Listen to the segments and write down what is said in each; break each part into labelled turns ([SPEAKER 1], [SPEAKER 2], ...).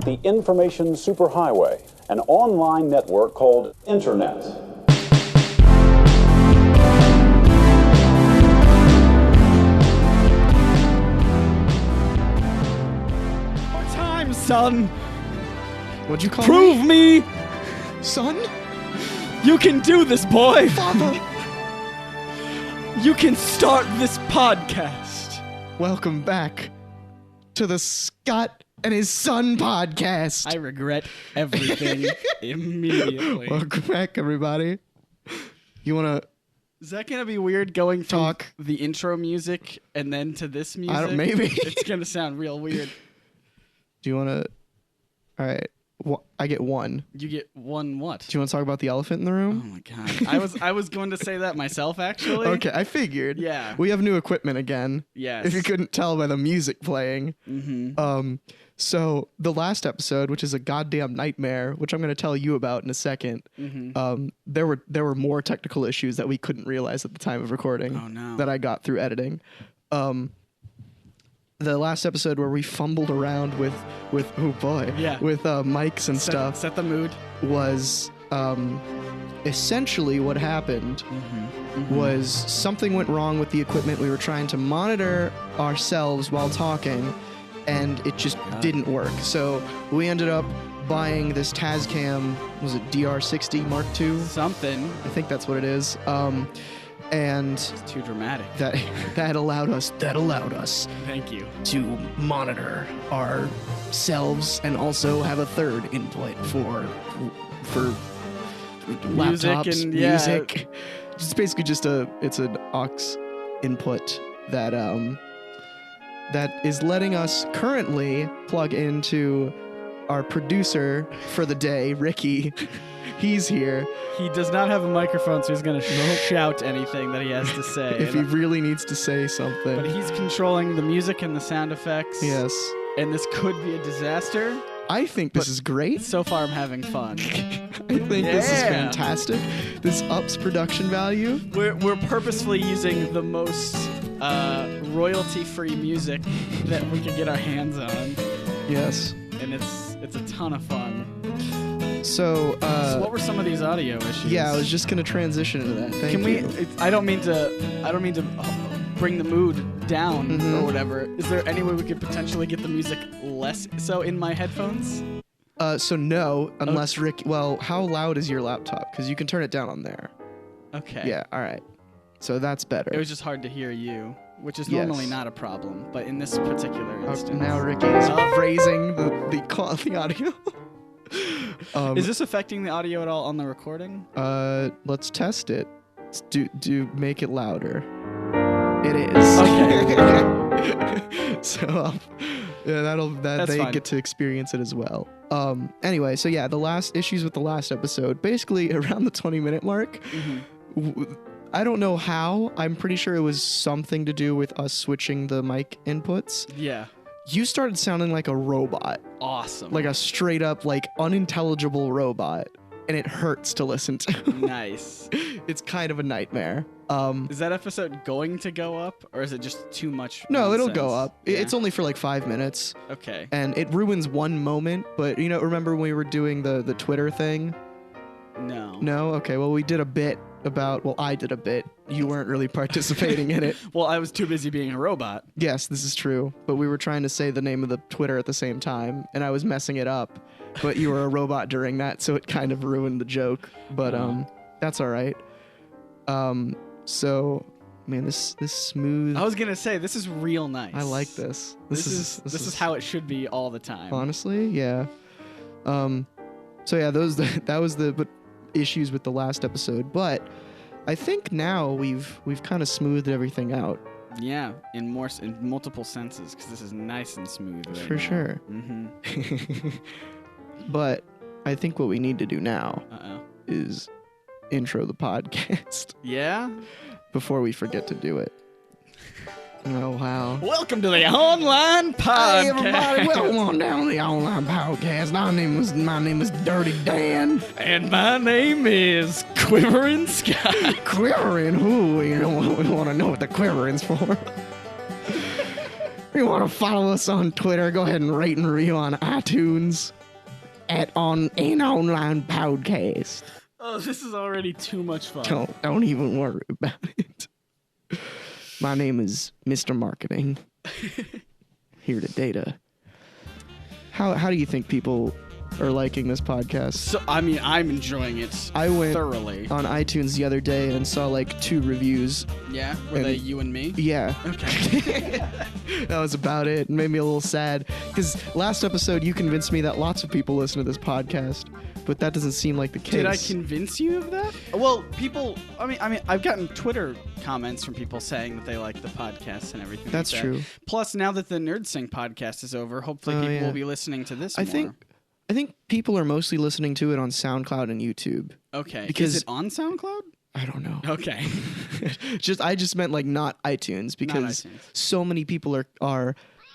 [SPEAKER 1] the information superhighway, an online network called Internet.
[SPEAKER 2] More time, son.
[SPEAKER 3] What'd you call
[SPEAKER 2] Prove me.
[SPEAKER 3] Son?
[SPEAKER 2] You can do this, boy.
[SPEAKER 3] Father?
[SPEAKER 2] You can start this podcast.
[SPEAKER 3] Welcome back to the Scott and his son podcast.
[SPEAKER 2] I regret everything immediately.
[SPEAKER 3] Welcome back, everybody. You want to
[SPEAKER 2] Is that going to be weird going from
[SPEAKER 3] talk
[SPEAKER 2] the intro music and then to this music?
[SPEAKER 3] Maybe.
[SPEAKER 2] It's going to sound real weird.
[SPEAKER 3] Do you want to? All right. I get one.
[SPEAKER 2] You get one what?
[SPEAKER 3] Do you want to talk about the elephant in the room?
[SPEAKER 2] Oh my god. I was going to say that myself actually.
[SPEAKER 3] Okay, I figured.
[SPEAKER 2] Yeah.
[SPEAKER 3] We have new equipment again.
[SPEAKER 2] Yes.
[SPEAKER 3] If you couldn't tell by the music playing.
[SPEAKER 2] Mm-hmm.
[SPEAKER 3] So the last episode, which is a goddamn nightmare, which I'm going to tell you about in a second.
[SPEAKER 2] Mm-hmm.
[SPEAKER 3] There were more technical issues that we couldn't realize at the time of recording.
[SPEAKER 2] Oh no.
[SPEAKER 3] That I got through editing. The last episode where we fumbled around with oh boy,
[SPEAKER 2] yeah,
[SPEAKER 3] with mics and stuff.
[SPEAKER 2] Set the mood.
[SPEAKER 3] Was essentially what happened. Was something went wrong with the equipment. We were trying to monitor ourselves while talking, and it just didn't work. So we ended up buying this Tascam. Was it DR60 Mark II?
[SPEAKER 2] Something.
[SPEAKER 3] I think that's what it is. And
[SPEAKER 2] it's too dramatic.
[SPEAKER 3] That allowed us.
[SPEAKER 2] Thank you.
[SPEAKER 3] To monitor ourselves and also have a third input for
[SPEAKER 2] music
[SPEAKER 3] laptops,
[SPEAKER 2] and
[SPEAKER 3] music. It's basically just it's an aux input that is letting us currently plug into our producer for the day, Ricky. He's here.
[SPEAKER 2] He does not have a microphone, so he's going to shout anything that he has to say.
[SPEAKER 3] If he really needs to say something.
[SPEAKER 2] But he's controlling the music and the sound effects.
[SPEAKER 3] Yes.
[SPEAKER 2] And this could be a disaster.
[SPEAKER 3] I think this is great.
[SPEAKER 2] So far, I'm having fun.
[SPEAKER 3] I think this is fantastic. This ups production value.
[SPEAKER 2] We're purposefully using the most royalty-free music that we can get our hands on.
[SPEAKER 3] Yes.
[SPEAKER 2] And it's a ton of fun.
[SPEAKER 3] So
[SPEAKER 2] what were some of these audio issues?
[SPEAKER 3] Yeah, I was just gonna transition into that. Thank you.
[SPEAKER 2] I don't mean to bring the mood down or whatever. Is there any way we could potentially get the music less so in my headphones?
[SPEAKER 3] So no, unless Rick. Well, how loud is your laptop? Because you can turn it down on there.
[SPEAKER 2] Okay.
[SPEAKER 3] Yeah. All right. So that's better.
[SPEAKER 2] It was just hard to hear you, which is normally not a problem, but in this particular instance.
[SPEAKER 3] Now Ricky is raising the audio.
[SPEAKER 2] Is this affecting the audio at all on the recording?
[SPEAKER 3] Let's test it. Do make it louder. It is.
[SPEAKER 2] Okay.
[SPEAKER 3] So
[SPEAKER 2] That's
[SPEAKER 3] they
[SPEAKER 2] fine.
[SPEAKER 3] get to experience it as well. Anyway, so yeah, the last issues with the last episode, basically around the 20-minute mark. I don't know how. I'm pretty sure it was something to do with us switching the mic inputs.
[SPEAKER 2] Yeah.
[SPEAKER 3] You started sounding like a robot.
[SPEAKER 2] Awesome.
[SPEAKER 3] Like a straight up, unintelligible robot. And it hurts to listen to.
[SPEAKER 2] Nice.
[SPEAKER 3] It's kind of a nightmare.
[SPEAKER 2] Is that episode going to go up, or is it just too much
[SPEAKER 3] No,
[SPEAKER 2] nonsense?
[SPEAKER 3] it'll go up.
[SPEAKER 2] Yeah.
[SPEAKER 3] It's only for 5 minutes.
[SPEAKER 2] Okay.
[SPEAKER 3] And it ruins one moment, but remember when we were doing the Twitter thing?
[SPEAKER 2] No.
[SPEAKER 3] No? Okay, well, we did a bit I did a bit. You weren't really participating in it.
[SPEAKER 2] Well, I was too busy being a robot.
[SPEAKER 3] Yes, this is true. But we were trying to say the name of the Twitter at the same time, and I was messing it up. But you were a robot during that, so it kind of ruined the joke. But that's all right. So, man, this smooth.
[SPEAKER 2] I was gonna say this is real nice.
[SPEAKER 3] I like this.
[SPEAKER 2] This is how it should be all the time.
[SPEAKER 3] Honestly, yeah. So yeah, that was the issues with the last episode, but I think now we've kind of smoothed everything out.
[SPEAKER 2] Yeah, in multiple senses, because this is nice and smooth. Right
[SPEAKER 3] For
[SPEAKER 2] now.
[SPEAKER 3] sure.
[SPEAKER 2] Mm-hmm.
[SPEAKER 3] But I think what we need to do now is intro the podcast.
[SPEAKER 2] Yeah?
[SPEAKER 3] Before we forget to do it. Oh, wow.
[SPEAKER 2] Welcome to the online podcast.
[SPEAKER 3] Hey, everybody, welcome on down to the online podcast. My name is Dirty Dan.
[SPEAKER 2] And my name is Quivering Scott.
[SPEAKER 3] Quivering? Ooh, we want to know what the quivering's for. you want to follow us on Twitter, go ahead and rate and review on iTunes at on an online podcast.
[SPEAKER 2] Oh, this is already too much fun.
[SPEAKER 3] Don't even worry about it. My name is Mr. Marketing. Here to data. How do you think people are liking this podcast?
[SPEAKER 2] So I mean, I'm enjoying it.
[SPEAKER 3] I went
[SPEAKER 2] thoroughly
[SPEAKER 3] on iTunes the other day and saw like 2 reviews.
[SPEAKER 2] Yeah, were they you and me?
[SPEAKER 3] Yeah.
[SPEAKER 2] Okay.
[SPEAKER 3] That was about it. It made me a little sad because last episode you convinced me that lots of people listen to this podcast, but that doesn't seem like the case.
[SPEAKER 2] Did I convince you of that? Well, people. I mean, I've gotten Twitter comments from people saying that they like the podcast and everything.
[SPEAKER 3] That's
[SPEAKER 2] like that.
[SPEAKER 3] true.
[SPEAKER 2] Plus, now that the Nerd Sync podcast is over, hopefully people will be listening to this.
[SPEAKER 3] I think people are mostly listening to it on SoundCloud and YouTube.
[SPEAKER 2] Okay.
[SPEAKER 3] Because
[SPEAKER 2] is it on SoundCloud?
[SPEAKER 3] I don't know.
[SPEAKER 2] Okay.
[SPEAKER 3] I just meant like not iTunes because
[SPEAKER 2] not iTunes.
[SPEAKER 3] So many people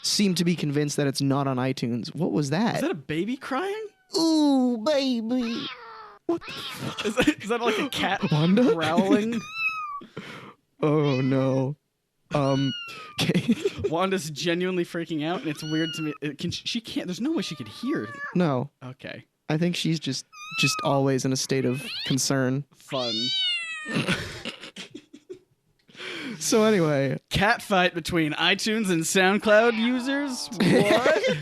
[SPEAKER 3] seem to be convinced that it's not on iTunes. What was that?
[SPEAKER 2] Is that a baby crying?
[SPEAKER 3] Ooh, baby. What the
[SPEAKER 2] Is that like a cat
[SPEAKER 3] Wanda?
[SPEAKER 2] growling?
[SPEAKER 3] Oh no. Okay.
[SPEAKER 2] Wanda's genuinely freaking out, and it's weird to me. She can't. There's no way she could hear.
[SPEAKER 3] No.
[SPEAKER 2] Okay.
[SPEAKER 3] I think she's just always in a state of concern.
[SPEAKER 2] Fun.
[SPEAKER 3] So anyway,
[SPEAKER 2] cat fight between iTunes and SoundCloud users. What?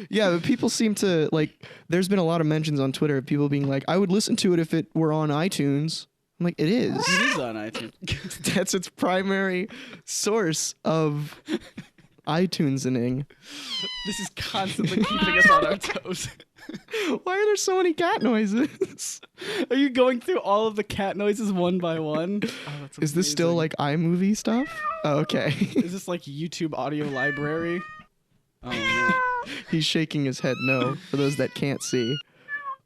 [SPEAKER 3] Yeah, but people seem to like. There's been a lot of mentions on Twitter of people being like, "I would listen to it if it were on iTunes." I'm like, it is.
[SPEAKER 2] It is on iTunes.
[SPEAKER 3] That's its primary source of iTunes-ing.
[SPEAKER 2] This is constantly keeping us on our toes.
[SPEAKER 3] Why are there so many cat noises?
[SPEAKER 2] Are you going through all of the cat noises one by one? Oh,
[SPEAKER 3] is this still like iMovie stuff? Oh, okay.
[SPEAKER 2] Is this like YouTube audio library? Oh man.
[SPEAKER 3] He's shaking his head no, for those that can't see.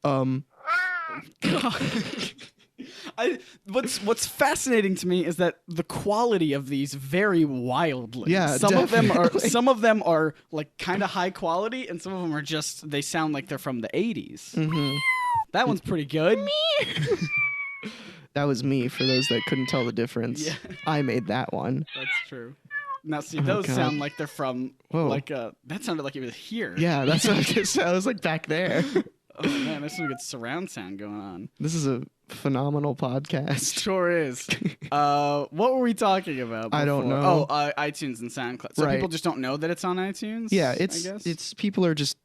[SPEAKER 2] God. What's fascinating to me is that the quality of these vary wildly.
[SPEAKER 3] Yeah,
[SPEAKER 2] some
[SPEAKER 3] definitely.
[SPEAKER 2] of them are like kind of high quality, and some of them are just they sound like they're from the 80s.
[SPEAKER 3] Mm-hmm.
[SPEAKER 2] That one's pretty good.
[SPEAKER 3] That was me. For those that couldn't tell the difference,
[SPEAKER 2] Yeah.
[SPEAKER 3] I made that one.
[SPEAKER 2] That's true. Now see, those
[SPEAKER 3] God.
[SPEAKER 2] sound like they're from
[SPEAKER 3] Whoa.
[SPEAKER 2] like that sounded like it was here.
[SPEAKER 3] Yeah, that's what I was like back there.
[SPEAKER 2] Oh man, there's some good surround sound going on.
[SPEAKER 3] This is a phenomenal podcast.
[SPEAKER 2] Sure is. What were we talking about before?
[SPEAKER 3] I don't know.
[SPEAKER 2] Oh, iTunes and SoundCloud. So
[SPEAKER 3] Right.
[SPEAKER 2] people just don't know that it's on iTunes?
[SPEAKER 3] Yeah,
[SPEAKER 2] I guess?
[SPEAKER 3] it's people are just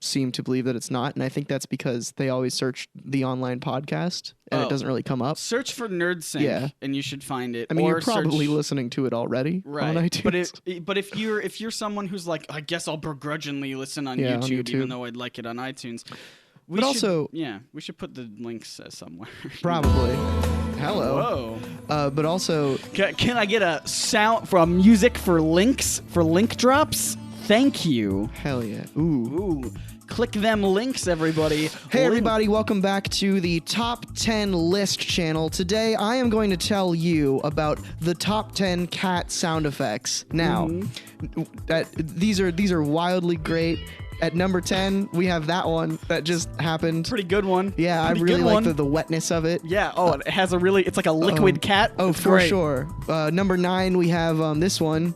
[SPEAKER 3] seem to believe that it's not, and I think that's because they always search the online podcast and it doesn't really come up.
[SPEAKER 2] Search for Nerd Sync,
[SPEAKER 3] Yeah.
[SPEAKER 2] and you should find it.
[SPEAKER 3] I mean,
[SPEAKER 2] or
[SPEAKER 3] you're probably
[SPEAKER 2] search...
[SPEAKER 3] listening to it already
[SPEAKER 2] right.
[SPEAKER 3] on iTunes.
[SPEAKER 2] But if you're someone who's like, I guess I'll begrudgingly listen on,
[SPEAKER 3] Yeah, on
[SPEAKER 2] YouTube,
[SPEAKER 3] YouTube.
[SPEAKER 2] even though I'd like it on iTunes. We
[SPEAKER 3] But
[SPEAKER 2] should,
[SPEAKER 3] also-
[SPEAKER 2] we should put the links somewhere.
[SPEAKER 3] Probably. Hello.
[SPEAKER 2] Whoa.
[SPEAKER 3] But also,
[SPEAKER 2] Can I get a sound from music for links, for link drops? Thank you.
[SPEAKER 3] hell yeah. Ooh.
[SPEAKER 2] Ooh. Click them links, everybody.
[SPEAKER 3] Hey everybody, welcome back to the Top 10 List channel. Today I am going to tell you about the top 10 cat sound effects. Now, these are wildly great. At number 10, we have that one that just happened.
[SPEAKER 2] Pretty good one.
[SPEAKER 3] Yeah, I
[SPEAKER 2] Pretty
[SPEAKER 3] really
[SPEAKER 2] good
[SPEAKER 3] like
[SPEAKER 2] one.
[SPEAKER 3] the wetness of it.
[SPEAKER 2] Yeah. Oh, it has a really. It's like a liquid cat.
[SPEAKER 3] Oh,
[SPEAKER 2] It's
[SPEAKER 3] for
[SPEAKER 2] great.
[SPEAKER 3] sure. Number 9, we have this one.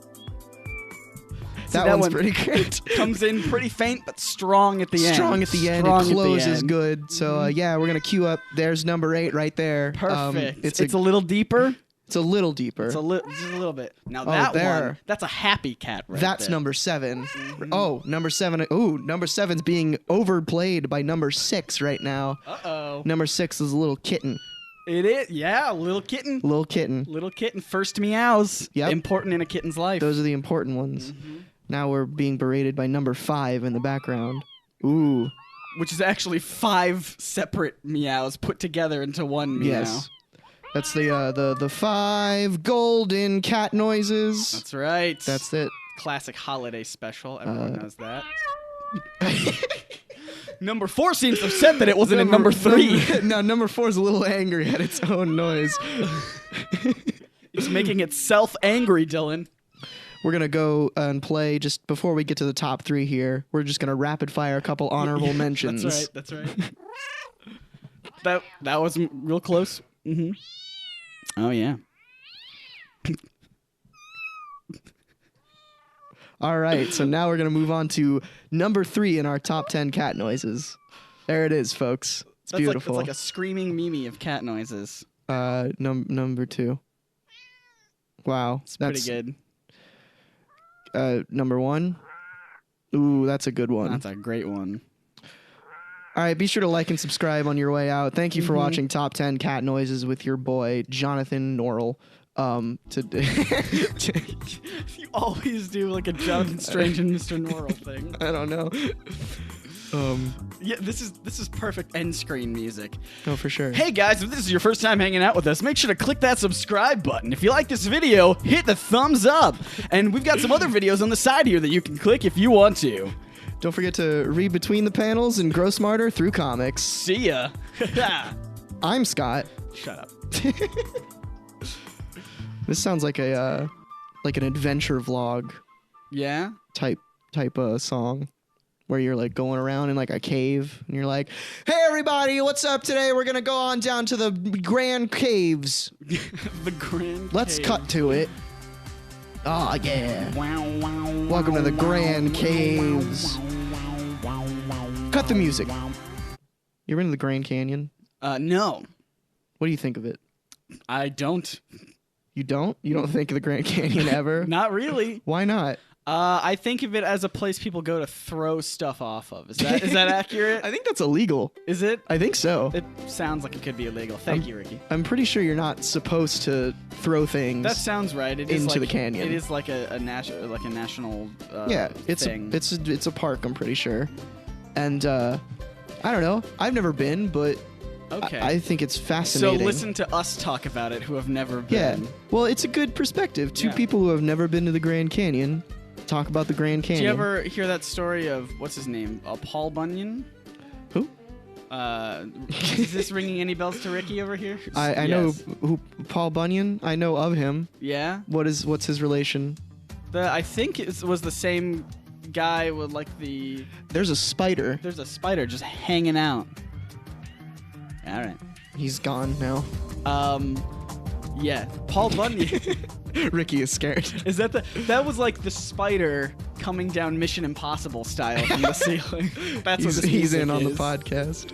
[SPEAKER 3] That
[SPEAKER 2] that
[SPEAKER 3] one's
[SPEAKER 2] one
[SPEAKER 3] pretty good.
[SPEAKER 2] Comes in pretty faint but strong at the end.
[SPEAKER 3] Strong at the end.
[SPEAKER 2] Strong
[SPEAKER 3] It
[SPEAKER 2] at the
[SPEAKER 3] closes
[SPEAKER 2] end.
[SPEAKER 3] good. So yeah, we're gonna queue up. There's number 8 right there.
[SPEAKER 2] Perfect.
[SPEAKER 3] It's
[SPEAKER 2] a little deeper.
[SPEAKER 3] It's a little deeper.
[SPEAKER 2] Just a little bit. Now that
[SPEAKER 3] there.
[SPEAKER 2] one, that's a happy cat right
[SPEAKER 3] That's
[SPEAKER 2] there.
[SPEAKER 3] number 7. Oh, number 7. Ooh, number 7's being overplayed by number 6 right now.
[SPEAKER 2] Uh-oh.
[SPEAKER 3] Number 6 is a little kitten.
[SPEAKER 2] It is. Yeah, little kitten.
[SPEAKER 3] Little kitten.
[SPEAKER 2] Little kitten. First meows.
[SPEAKER 3] Yep.
[SPEAKER 2] Important in a kitten's life.
[SPEAKER 3] Those are the important ones. Now we're being berated by number 5 in the background. Ooh.
[SPEAKER 2] Which is actually 5 separate meows put together into one meow.
[SPEAKER 3] Yes. That's the 5 golden cat noises.
[SPEAKER 2] That's right.
[SPEAKER 3] That's it.
[SPEAKER 2] Classic holiday special. Everyone knows that. Number 4 seems upset that it wasn't in number 3.
[SPEAKER 3] No, number 4 is a little angry at its own noise.
[SPEAKER 2] It's making itself angry, Dylan.
[SPEAKER 3] We're going to go and play just before we get to the top 3 here. We're just going to rapid fire a couple honorable mentions.
[SPEAKER 2] That's right. That was real close. Mm-hmm. Oh, yeah.
[SPEAKER 3] All right, so now we're going to move on to number 3 in our top 10 cat noises. There it is, folks. It's beautiful.
[SPEAKER 2] It's like a screaming Mimi of cat noises.
[SPEAKER 3] Number 2. Wow.
[SPEAKER 2] It's pretty good.
[SPEAKER 3] Number 1. Ooh, that's a good one.
[SPEAKER 2] That's a great one.
[SPEAKER 3] All right, be sure to like and subscribe on your way out. Thank you for watching Top 10 Cat Noises with your boy, Jonathan Norrell.
[SPEAKER 2] You always do like a Jonathan Strange and Mr. Norrell thing.
[SPEAKER 3] I don't know.
[SPEAKER 2] Yeah, this is perfect end screen music.
[SPEAKER 3] Oh, for sure.
[SPEAKER 2] Hey guys, if this is your first time hanging out with us, make sure to click that subscribe button. If you like this video, hit the thumbs up. And we've got some other videos on the side here that you can click if you want to.
[SPEAKER 3] Don't forget to read between the panels and grow smarter through comics.
[SPEAKER 2] See ya.
[SPEAKER 3] I'm Scott.
[SPEAKER 2] Shut up.
[SPEAKER 3] This sounds like an adventure vlog
[SPEAKER 2] Yeah?
[SPEAKER 3] type song where you're like going around in like a cave and you're like, "Hey everybody, what's up today? We're going to go on down to the Grand Caves."
[SPEAKER 2] The Grand
[SPEAKER 3] Let's
[SPEAKER 2] Cave.
[SPEAKER 3] cut to it. Oh yeah. Welcome to the Grand Caves. Cut the music. You ever been to the Grand Canyon?
[SPEAKER 2] No.
[SPEAKER 3] What do you think of it?
[SPEAKER 2] I don't.
[SPEAKER 3] You don't? You don't think of the Grand Canyon ever?
[SPEAKER 2] Not really.
[SPEAKER 3] Why not?
[SPEAKER 2] I think of it as a place people go to throw stuff off of. Is that accurate?
[SPEAKER 3] I think that's illegal.
[SPEAKER 2] Is it?
[SPEAKER 3] I think so.
[SPEAKER 2] It sounds like it could be illegal. Thank you, Ricky.
[SPEAKER 3] I'm pretty sure you're not supposed to throw things.
[SPEAKER 2] That sounds right. It is
[SPEAKER 3] into
[SPEAKER 2] like,
[SPEAKER 3] the canyon.
[SPEAKER 2] It is like a national
[SPEAKER 3] yeah, it's
[SPEAKER 2] thing.
[SPEAKER 3] it's a park. I'm pretty sure. And I don't know. I've never been, but
[SPEAKER 2] okay.
[SPEAKER 3] I think it's fascinating.
[SPEAKER 2] So listen to us talk about it who have never
[SPEAKER 3] Yeah.
[SPEAKER 2] been.
[SPEAKER 3] Well, it's a good perspective. Two
[SPEAKER 2] Yeah.
[SPEAKER 3] people who have never been to the Grand Canyon talk about the Grand Canyon.
[SPEAKER 2] Do you ever hear that story of what's his name? Paul Bunyan?
[SPEAKER 3] Who?
[SPEAKER 2] Is this ringing any bells to Ricky over here?
[SPEAKER 3] I know who Paul Bunyan. I know of him.
[SPEAKER 2] Yeah.
[SPEAKER 3] What's his relation?
[SPEAKER 2] I think it was the same guy with like
[SPEAKER 3] There's a spider.
[SPEAKER 2] There's a spider just hanging out. All right.
[SPEAKER 3] He's gone now.
[SPEAKER 2] Yeah. Paul Bunyan.
[SPEAKER 3] Ricky is scared.
[SPEAKER 2] Is that was like the spider coming down Mission Impossible style from the ceiling. That's what this
[SPEAKER 3] he's
[SPEAKER 2] music
[SPEAKER 3] in on the
[SPEAKER 2] is.
[SPEAKER 3] podcast.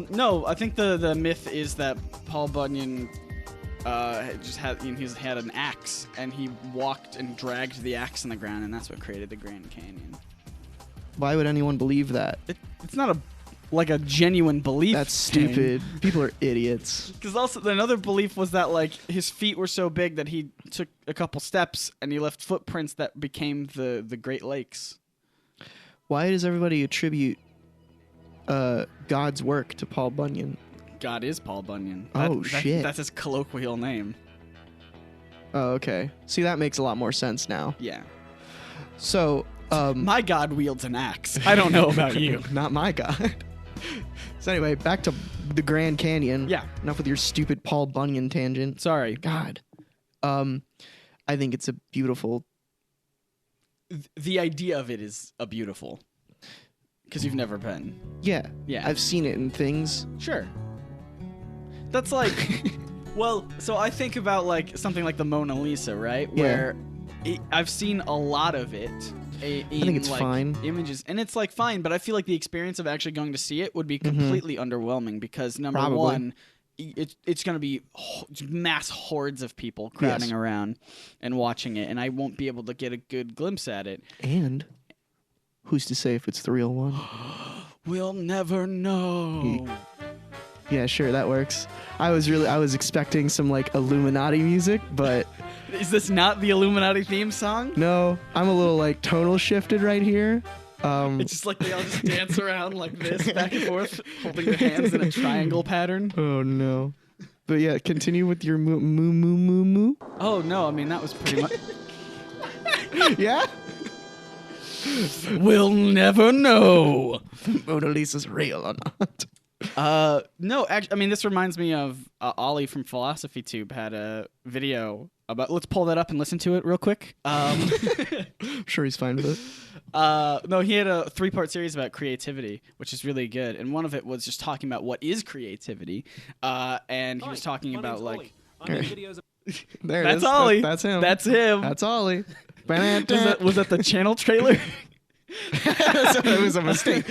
[SPEAKER 2] No, I think the myth is that Paul Bunyan just had he's had an axe and he walked and dragged the axe in the ground and that's what created the Grand Canyon.
[SPEAKER 3] Why would anyone believe that?
[SPEAKER 2] It's not a genuine belief.
[SPEAKER 3] That's stupid. People are idiots.
[SPEAKER 2] Because also another belief was that like his feet were so big that he took a couple steps and he left footprints that became the Great Lakes.
[SPEAKER 3] Why does everybody attribute God's work to Paul Bunyan?
[SPEAKER 2] God is Paul Bunyan.
[SPEAKER 3] Shit.
[SPEAKER 2] That's his colloquial name.
[SPEAKER 3] Oh, okay. See, that makes a lot more sense now.
[SPEAKER 2] Yeah.
[SPEAKER 3] So,
[SPEAKER 2] my God wields an axe. I don't know about you.
[SPEAKER 3] Not my God. So anyway, back to the Grand Canyon.
[SPEAKER 2] Yeah.
[SPEAKER 3] Enough with your stupid Paul Bunyan tangent.
[SPEAKER 2] Sorry.
[SPEAKER 3] God. I think it's a beautiful...
[SPEAKER 2] The idea of it is a beautiful. Because you've never been.
[SPEAKER 3] Yeah.
[SPEAKER 2] Yeah.
[SPEAKER 3] I've seen it in things.
[SPEAKER 2] Sure. That's like... well, so I think about like something like the Mona Lisa, right?
[SPEAKER 3] Yeah.
[SPEAKER 2] Where I've seen a lot of it. I
[SPEAKER 3] think it's
[SPEAKER 2] like,
[SPEAKER 3] fine.
[SPEAKER 2] Images, and it's like fine, but I feel like the experience of actually going to see it would be completely underwhelming because number
[SPEAKER 3] Probably.
[SPEAKER 2] one, it's going to be mass hordes of people crowding
[SPEAKER 3] Yes.
[SPEAKER 2] around and watching it, and I won't be able to get a good glimpse at it.
[SPEAKER 3] And who's to say if it's the real one?
[SPEAKER 2] We'll never know.
[SPEAKER 3] Yeah, sure, that works. I was expecting some like Illuminati music, but
[SPEAKER 2] Is this not the Illuminati theme song?
[SPEAKER 3] no, I'm a little like tonal shifted right here.
[SPEAKER 2] It's just like they all just dance around like this, back and forth, holding their hands in a triangle pattern.
[SPEAKER 3] Oh no. But yeah, continue with your moo moo moo moo moo.
[SPEAKER 2] Oh no, I mean that was pretty much.
[SPEAKER 3] Yeah?
[SPEAKER 2] We'll never know.
[SPEAKER 3] Mona Lisa's real or not.
[SPEAKER 2] No, actually, I mean this reminds me of Ollie from Philosophy Tube had a video about. Let's pull that up and listen to it real quick.
[SPEAKER 3] I'm sure he's fine with it.
[SPEAKER 2] No, he had a 3-part series about creativity, which is really good, and one of it was just talking about what is creativity, and he was talking about like.
[SPEAKER 3] There it
[SPEAKER 2] That's
[SPEAKER 3] is.
[SPEAKER 2] Ollie.
[SPEAKER 3] That's him.
[SPEAKER 2] That's him.
[SPEAKER 3] That's Ollie.
[SPEAKER 2] Was that the channel trailer?
[SPEAKER 3] It was a mistake.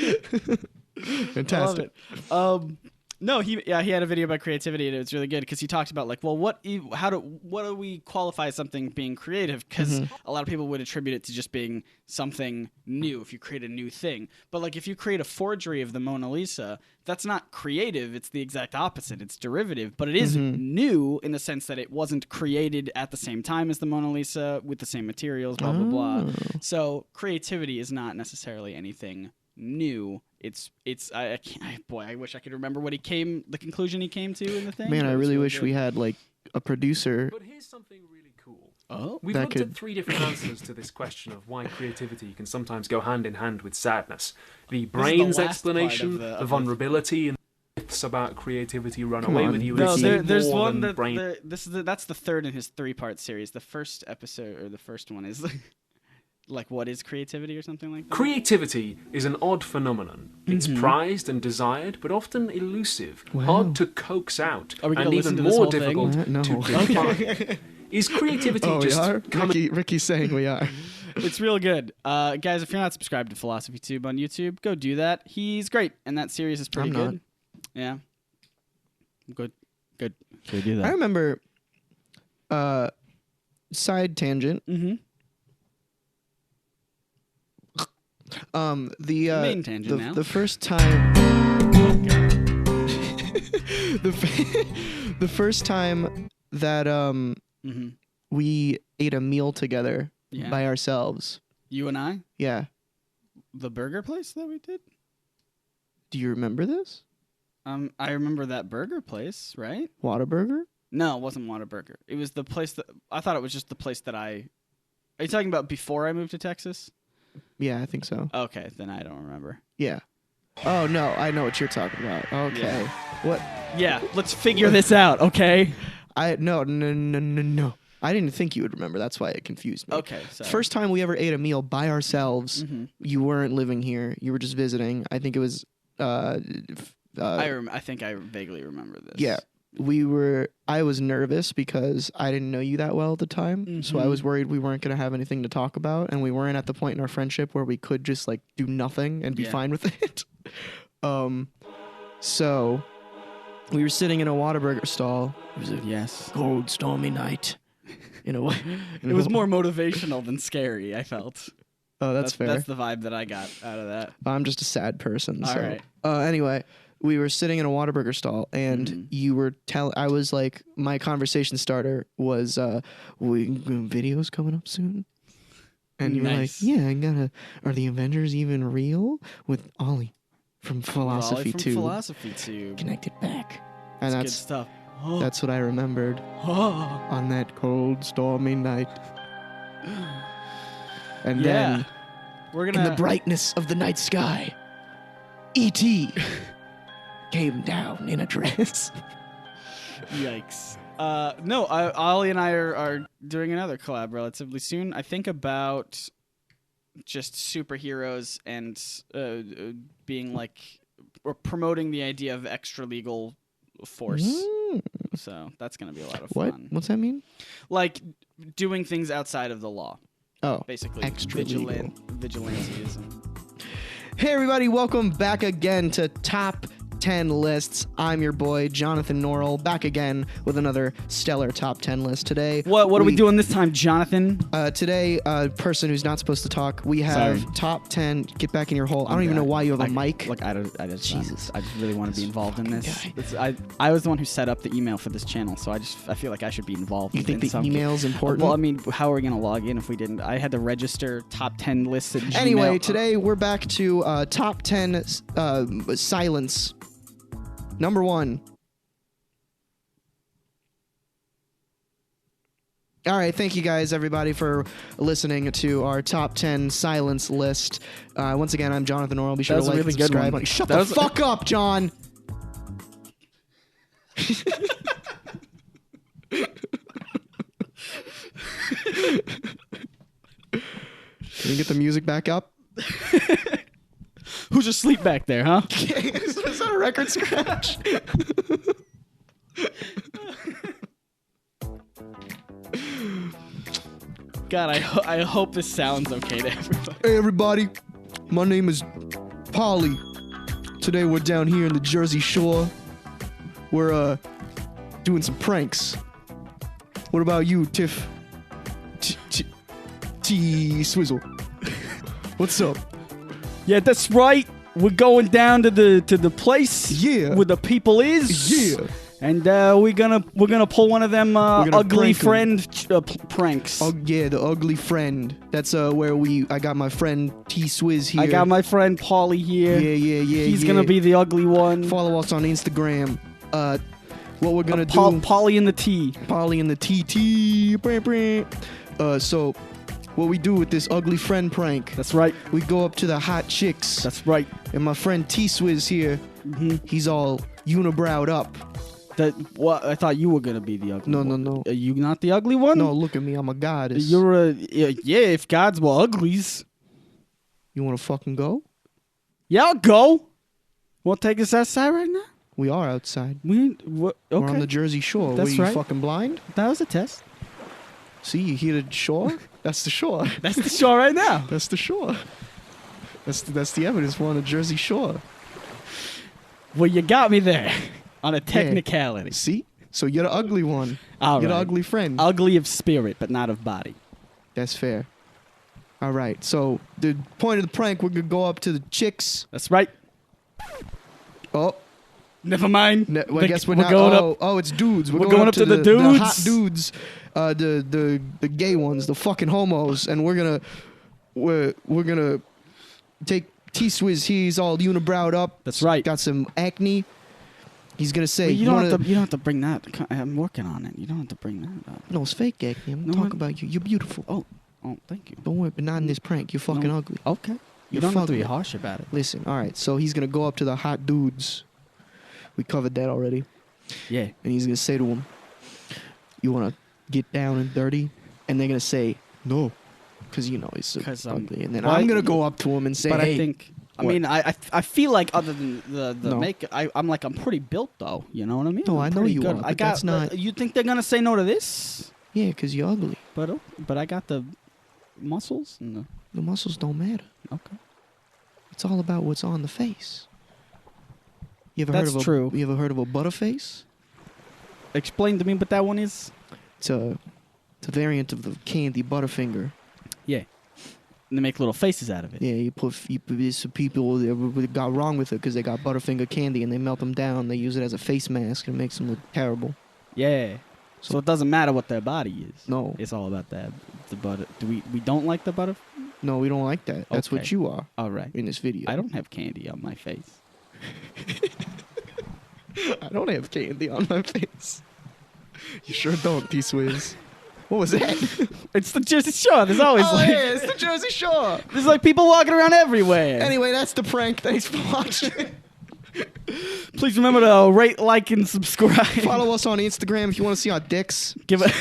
[SPEAKER 3] Fantastic.
[SPEAKER 2] I love it. No, he had a video about creativity, and it was really good because he talked about like, well, what do we qualify as something being creative? Because a lot of people would attribute it to just being something new if you create a new thing. But like if you create a forgery of the Mona Lisa, that's not creative. It's the exact opposite. It's derivative, but it is new in the sense that it wasn't created at the same time as the Mona Lisa with the same materials, blah blah blah. So creativity is not necessarily anything new. I wish I could remember the conclusion he came to in the thing.
[SPEAKER 3] Man, I really wish we had like a producer.
[SPEAKER 4] But here's something really cool.
[SPEAKER 2] Oh,
[SPEAKER 4] We've looked at 3 different answers to this question of why creativity can sometimes go hand in hand with sadness. The brain's
[SPEAKER 2] last
[SPEAKER 4] explanation,
[SPEAKER 2] part of
[SPEAKER 4] the vulnerability, and myths about creativity run
[SPEAKER 3] Come
[SPEAKER 4] away
[SPEAKER 3] on.
[SPEAKER 4] with you.
[SPEAKER 2] No,
[SPEAKER 4] It's
[SPEAKER 2] there's
[SPEAKER 4] more
[SPEAKER 2] one
[SPEAKER 4] than
[SPEAKER 2] that
[SPEAKER 4] brain.
[SPEAKER 2] that's the third in his 3-part series. The first episode or the first one is like what is creativity or something like that.
[SPEAKER 4] Creativity is an odd phenomenon. It's prized and desired, but often elusive, hard to coax out,
[SPEAKER 2] Are we gonna
[SPEAKER 4] and
[SPEAKER 2] listen
[SPEAKER 4] even
[SPEAKER 2] to this
[SPEAKER 4] more
[SPEAKER 2] whole thing?
[SPEAKER 4] difficult
[SPEAKER 3] No.
[SPEAKER 4] to define. Is creativity
[SPEAKER 3] Oh, we
[SPEAKER 4] just
[SPEAKER 3] are?
[SPEAKER 4] coming?
[SPEAKER 3] Ricky's saying we are.
[SPEAKER 2] It's real good. Guys, if you're not subscribed to Philosophy Tube on YouTube, go do that. He's great, and that series is pretty
[SPEAKER 3] I'm
[SPEAKER 2] good.
[SPEAKER 3] not.
[SPEAKER 2] Yeah. Good. Go do that.
[SPEAKER 3] I remember side tangent.
[SPEAKER 2] Mm-hmm.
[SPEAKER 3] The
[SPEAKER 2] Main tangent now.
[SPEAKER 3] the first time the first time that we ate a meal together
[SPEAKER 2] Yeah.
[SPEAKER 3] by ourselves.
[SPEAKER 2] You and I?
[SPEAKER 3] Yeah.
[SPEAKER 2] The burger place that we did?
[SPEAKER 3] Do you remember this?
[SPEAKER 2] I remember that burger place, right?
[SPEAKER 3] Whataburger?
[SPEAKER 2] No, it wasn't Whataburger. It was the place that I thought it was just the place that I. Are you talking about before I moved to Texas?
[SPEAKER 3] Yeah, I think so.
[SPEAKER 2] Okay, then I don't remember.
[SPEAKER 3] Yeah. Oh no, I know what you're talking about. Okay.
[SPEAKER 2] Yeah.
[SPEAKER 3] What?
[SPEAKER 2] Yeah, let's figure this out, okay?
[SPEAKER 3] No. I didn't think you would remember. That's why it confused me.
[SPEAKER 2] Okay, sorry.
[SPEAKER 3] First time we ever ate a meal by ourselves. You weren't living here. You were just visiting. I think it was.
[SPEAKER 2] I think I vaguely remember this.
[SPEAKER 3] Yeah. I was nervous because I didn't know you that well at the time. So I was worried we weren't going to have anything to talk about, and we weren't at the point in our friendship where we could just like do nothing and be fine with it. So we were sitting in a Whataburger stall. It was a
[SPEAKER 2] Yes.
[SPEAKER 3] cold, stormy night. In a way.
[SPEAKER 2] It was more motivational than scary, I felt.
[SPEAKER 3] Oh, that's fair.
[SPEAKER 2] That's the vibe that I got out of that.
[SPEAKER 3] I'm just a sad person.
[SPEAKER 2] All
[SPEAKER 3] So.
[SPEAKER 2] right.
[SPEAKER 3] Anyway, we were sitting in a Whataburger stall, and you were I was like, my conversation starter was, videos coming up soon? And you were like,
[SPEAKER 2] Nice.
[SPEAKER 3] yeah, are the Avengers even real? With Ollie from Philosophy
[SPEAKER 2] Ollie from
[SPEAKER 3] 2.
[SPEAKER 2] Philosophy Tube.
[SPEAKER 3] Connected back. And
[SPEAKER 2] That's good stuff.
[SPEAKER 3] that's what I remembered on that cold, stormy night. And then,
[SPEAKER 2] We're
[SPEAKER 3] in
[SPEAKER 2] gonna
[SPEAKER 3] the brightness of the night sky, E.T. came down in a dress.
[SPEAKER 2] Yikes. No, Ollie and I are doing another collab relatively soon. I think about just superheroes and being like, or promoting the idea of extra legal force. So that's going to be a lot of
[SPEAKER 3] What?
[SPEAKER 2] fun.
[SPEAKER 3] What's that mean?
[SPEAKER 2] Like doing things outside of the law.
[SPEAKER 3] Oh,
[SPEAKER 2] Basically,
[SPEAKER 3] extra legal.
[SPEAKER 2] vigilantism.
[SPEAKER 3] Hey everybody, welcome back again to Top 10 Lists. I'm your boy, Jonathan Norrell, back again with another stellar Top 10 list today.
[SPEAKER 2] What are we doing this time, Jonathan?
[SPEAKER 3] Today, person who's not supposed to talk, we have
[SPEAKER 2] Sorry.
[SPEAKER 3] Top 10. Get back in your hole. I don't even know why you have a mic.
[SPEAKER 2] Look, I just
[SPEAKER 3] Jesus.
[SPEAKER 2] I just really want to be involved in this.
[SPEAKER 3] guy.
[SPEAKER 2] I was the one who set up the email for this channel, so I feel like I should be involved.
[SPEAKER 3] You think
[SPEAKER 2] in
[SPEAKER 3] the
[SPEAKER 2] some
[SPEAKER 3] email's important?
[SPEAKER 2] Well, I mean, how are we gonna log in if we didn't? I had to register top 10 lists at Gmail.
[SPEAKER 3] Anyway, today we're back to Top 10 Silence. Number 1. All right, thank you guys, everybody, for listening to our Top 10 Silence list. Once again, I'm Jonathan Norrell. Be sure
[SPEAKER 2] That
[SPEAKER 3] to
[SPEAKER 2] was a
[SPEAKER 3] like
[SPEAKER 2] really
[SPEAKER 3] and
[SPEAKER 2] good
[SPEAKER 3] subscribe.
[SPEAKER 2] one.
[SPEAKER 3] Shut
[SPEAKER 2] That
[SPEAKER 3] the
[SPEAKER 2] was-
[SPEAKER 3] fuck up, John! Can we get the music back up?
[SPEAKER 2] Who's asleep back there, huh?
[SPEAKER 3] Is that a record scratch?
[SPEAKER 2] God, I hope this sounds okay to everybody.
[SPEAKER 3] Hey everybody, my name is Polly. Today we're down here in the Jersey Shore. We're doing some pranks. What about you, Tiff? T Swizzle. What's up?
[SPEAKER 2] Yeah, that's right. We're going down to the place where the people is.
[SPEAKER 3] Yeah.
[SPEAKER 2] And we're gonna pull one of them ugly
[SPEAKER 3] prank
[SPEAKER 2] friend pranks.
[SPEAKER 3] Oh yeah, the ugly friend. That's where I got my friend T Swizz here.
[SPEAKER 2] I got my friend Paulie here.
[SPEAKER 3] Yeah.
[SPEAKER 2] He's gonna be the ugly one.
[SPEAKER 3] Follow us on Instagram. What we're gonna do?
[SPEAKER 2] Paulie and the T.
[SPEAKER 3] Polly and the TT. So, what we do with this ugly friend prank?
[SPEAKER 2] That's right.
[SPEAKER 3] We go up to the hot chicks.
[SPEAKER 2] That's right.
[SPEAKER 3] And my friend T Swizz here, he's all unibrowed up.
[SPEAKER 2] What? I thought you were gonna be the ugly one.
[SPEAKER 3] No.
[SPEAKER 2] Are you not the ugly one?
[SPEAKER 3] No, look at me. I'm a goddess.
[SPEAKER 2] You're yeah. If gods were uglies,
[SPEAKER 3] You want to fucking go?
[SPEAKER 2] yeah, I'll go. Want to take us outside right now?
[SPEAKER 3] We are outside.
[SPEAKER 2] Okay.
[SPEAKER 3] We're on the Jersey Shore.
[SPEAKER 2] That's
[SPEAKER 3] Were you
[SPEAKER 2] right.
[SPEAKER 3] fucking blind?
[SPEAKER 2] That was a test.
[SPEAKER 3] See, you hear the shore? That's the shore.
[SPEAKER 2] That's the shore right now.
[SPEAKER 3] That's the shore. That's the evidence. We're on the Jersey Shore.
[SPEAKER 2] Well, you got me there on a technicality.
[SPEAKER 3] See? So you're the ugly one.
[SPEAKER 2] All
[SPEAKER 3] You're
[SPEAKER 2] right.
[SPEAKER 3] the ugly friend.
[SPEAKER 2] Ugly of spirit, but not of body.
[SPEAKER 3] That's fair. All right. So the point of the prank, we're going to go up to the chicks.
[SPEAKER 2] That's right.
[SPEAKER 3] Oh.
[SPEAKER 2] Never mind.
[SPEAKER 3] Well, I guess we're not.
[SPEAKER 2] going up.
[SPEAKER 3] Oh, it's dudes.
[SPEAKER 2] We're going up to the dudes.
[SPEAKER 3] The hot dudes. The gay ones, the fucking homos, and we're gonna take T Swizz. He's all unibrowed up.
[SPEAKER 2] That's right.
[SPEAKER 3] Got some acne. He's gonna say,
[SPEAKER 2] Well, you don't have to bring that. I'm working on it. You don't have to bring that up.
[SPEAKER 3] No, it's fake acne. I'm
[SPEAKER 2] No,
[SPEAKER 3] talking about you. You're beautiful.
[SPEAKER 2] Oh, thank you.
[SPEAKER 3] Don't worry, but not in this prank. You're fucking
[SPEAKER 2] No.
[SPEAKER 3] ugly.
[SPEAKER 2] Okay. You
[SPEAKER 3] You're
[SPEAKER 2] don't have to be
[SPEAKER 3] fucking-
[SPEAKER 2] harsh about it.
[SPEAKER 3] Listen, all right. So he's gonna go up to the hot dudes. We covered that already.
[SPEAKER 2] Yeah.
[SPEAKER 3] And he's gonna say to them, "You wanna get down and dirty?" And they're gonna say, "No," because he's so
[SPEAKER 2] 'Cause,
[SPEAKER 3] ugly. And then
[SPEAKER 2] well,
[SPEAKER 3] I'm gonna go up to him and say,
[SPEAKER 2] But
[SPEAKER 3] "Hey,
[SPEAKER 2] I think. I
[SPEAKER 3] what?
[SPEAKER 2] mean, I feel like other than the
[SPEAKER 3] No.
[SPEAKER 2] makeup, I'm pretty built though. You know what I mean?
[SPEAKER 3] No,
[SPEAKER 2] I'm
[SPEAKER 3] I know
[SPEAKER 2] pretty
[SPEAKER 3] you
[SPEAKER 2] good.
[SPEAKER 3] are,
[SPEAKER 2] I
[SPEAKER 3] but
[SPEAKER 2] got.
[SPEAKER 3] that's not-
[SPEAKER 2] You think they're gonna say no to this?
[SPEAKER 3] yeah, because you're ugly.
[SPEAKER 2] But I got the muscles and the.
[SPEAKER 3] The muscles don't matter.
[SPEAKER 2] Okay.
[SPEAKER 3] It's all about what's on the face." You ever
[SPEAKER 2] That's
[SPEAKER 3] heard of
[SPEAKER 2] true.
[SPEAKER 3] You ever heard of a butterface?
[SPEAKER 2] Explain to me what that one is.
[SPEAKER 3] It's a variant of the candy Butterfinger.
[SPEAKER 2] Yeah. And they make little faces out of it.
[SPEAKER 3] Yeah, there's some people that got wrong with it because they got Butterfinger candy and they melt them down. They use it as a face mask and it makes them look terrible.
[SPEAKER 2] Yeah. So it doesn't matter what their body is.
[SPEAKER 3] No.
[SPEAKER 2] It's all about the butter. We don't like the butter?
[SPEAKER 3] No, we don't like that. That's what
[SPEAKER 2] Okay.
[SPEAKER 3] you are
[SPEAKER 2] All right.
[SPEAKER 3] in this video.
[SPEAKER 2] I don't have candy on my face.
[SPEAKER 3] I don't have candy on my face. You sure don't, T Swizz. What was that?
[SPEAKER 2] It's the Jersey Shore. There's always
[SPEAKER 3] yeah, it's the Jersey Shore.
[SPEAKER 2] there's like people walking around everywhere.
[SPEAKER 3] Anyway, that's the prank. Thanks for watching.
[SPEAKER 2] Please remember to rate, like, and subscribe.
[SPEAKER 3] Follow us on Instagram if you want to see our dicks.
[SPEAKER 2] Give it.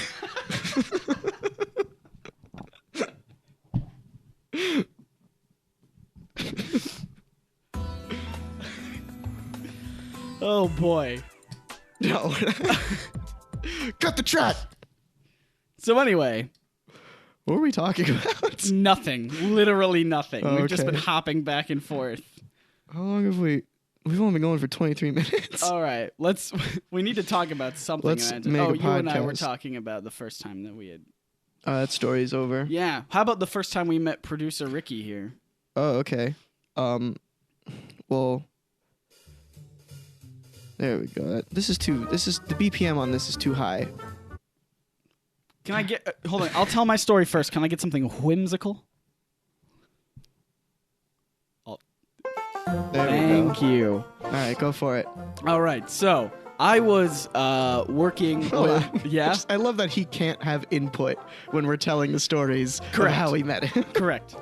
[SPEAKER 2] Oh boy.
[SPEAKER 3] No. Cut the track.
[SPEAKER 2] So anyway,
[SPEAKER 3] What were we talking about?
[SPEAKER 2] nothing. Literally nothing. We've just been
[SPEAKER 3] Okay.
[SPEAKER 2] hopping back and forth.
[SPEAKER 3] How long have we? We've only been going for 23 minutes.
[SPEAKER 2] All right, we need to talk about something.
[SPEAKER 3] Let's
[SPEAKER 2] and
[SPEAKER 3] make a
[SPEAKER 2] you and I were
[SPEAKER 3] podcast.
[SPEAKER 2] talking about the first time that we had.
[SPEAKER 3] That story's over.
[SPEAKER 2] Yeah. How about the first time we met producer Ricky here?
[SPEAKER 3] Oh, okay. Well, there we go. This is the BPM on this is too high.
[SPEAKER 2] Can I get? Hold on. I'll tell my story first. Can I get something whimsical?
[SPEAKER 3] There we
[SPEAKER 2] Thank
[SPEAKER 3] go.
[SPEAKER 2] you.
[SPEAKER 3] All right, go for it.
[SPEAKER 2] All right. So I was working with. Yeah.
[SPEAKER 3] I love that he can't have input when we're telling the stories
[SPEAKER 2] Correct.
[SPEAKER 3] of how we met him.
[SPEAKER 2] Correct.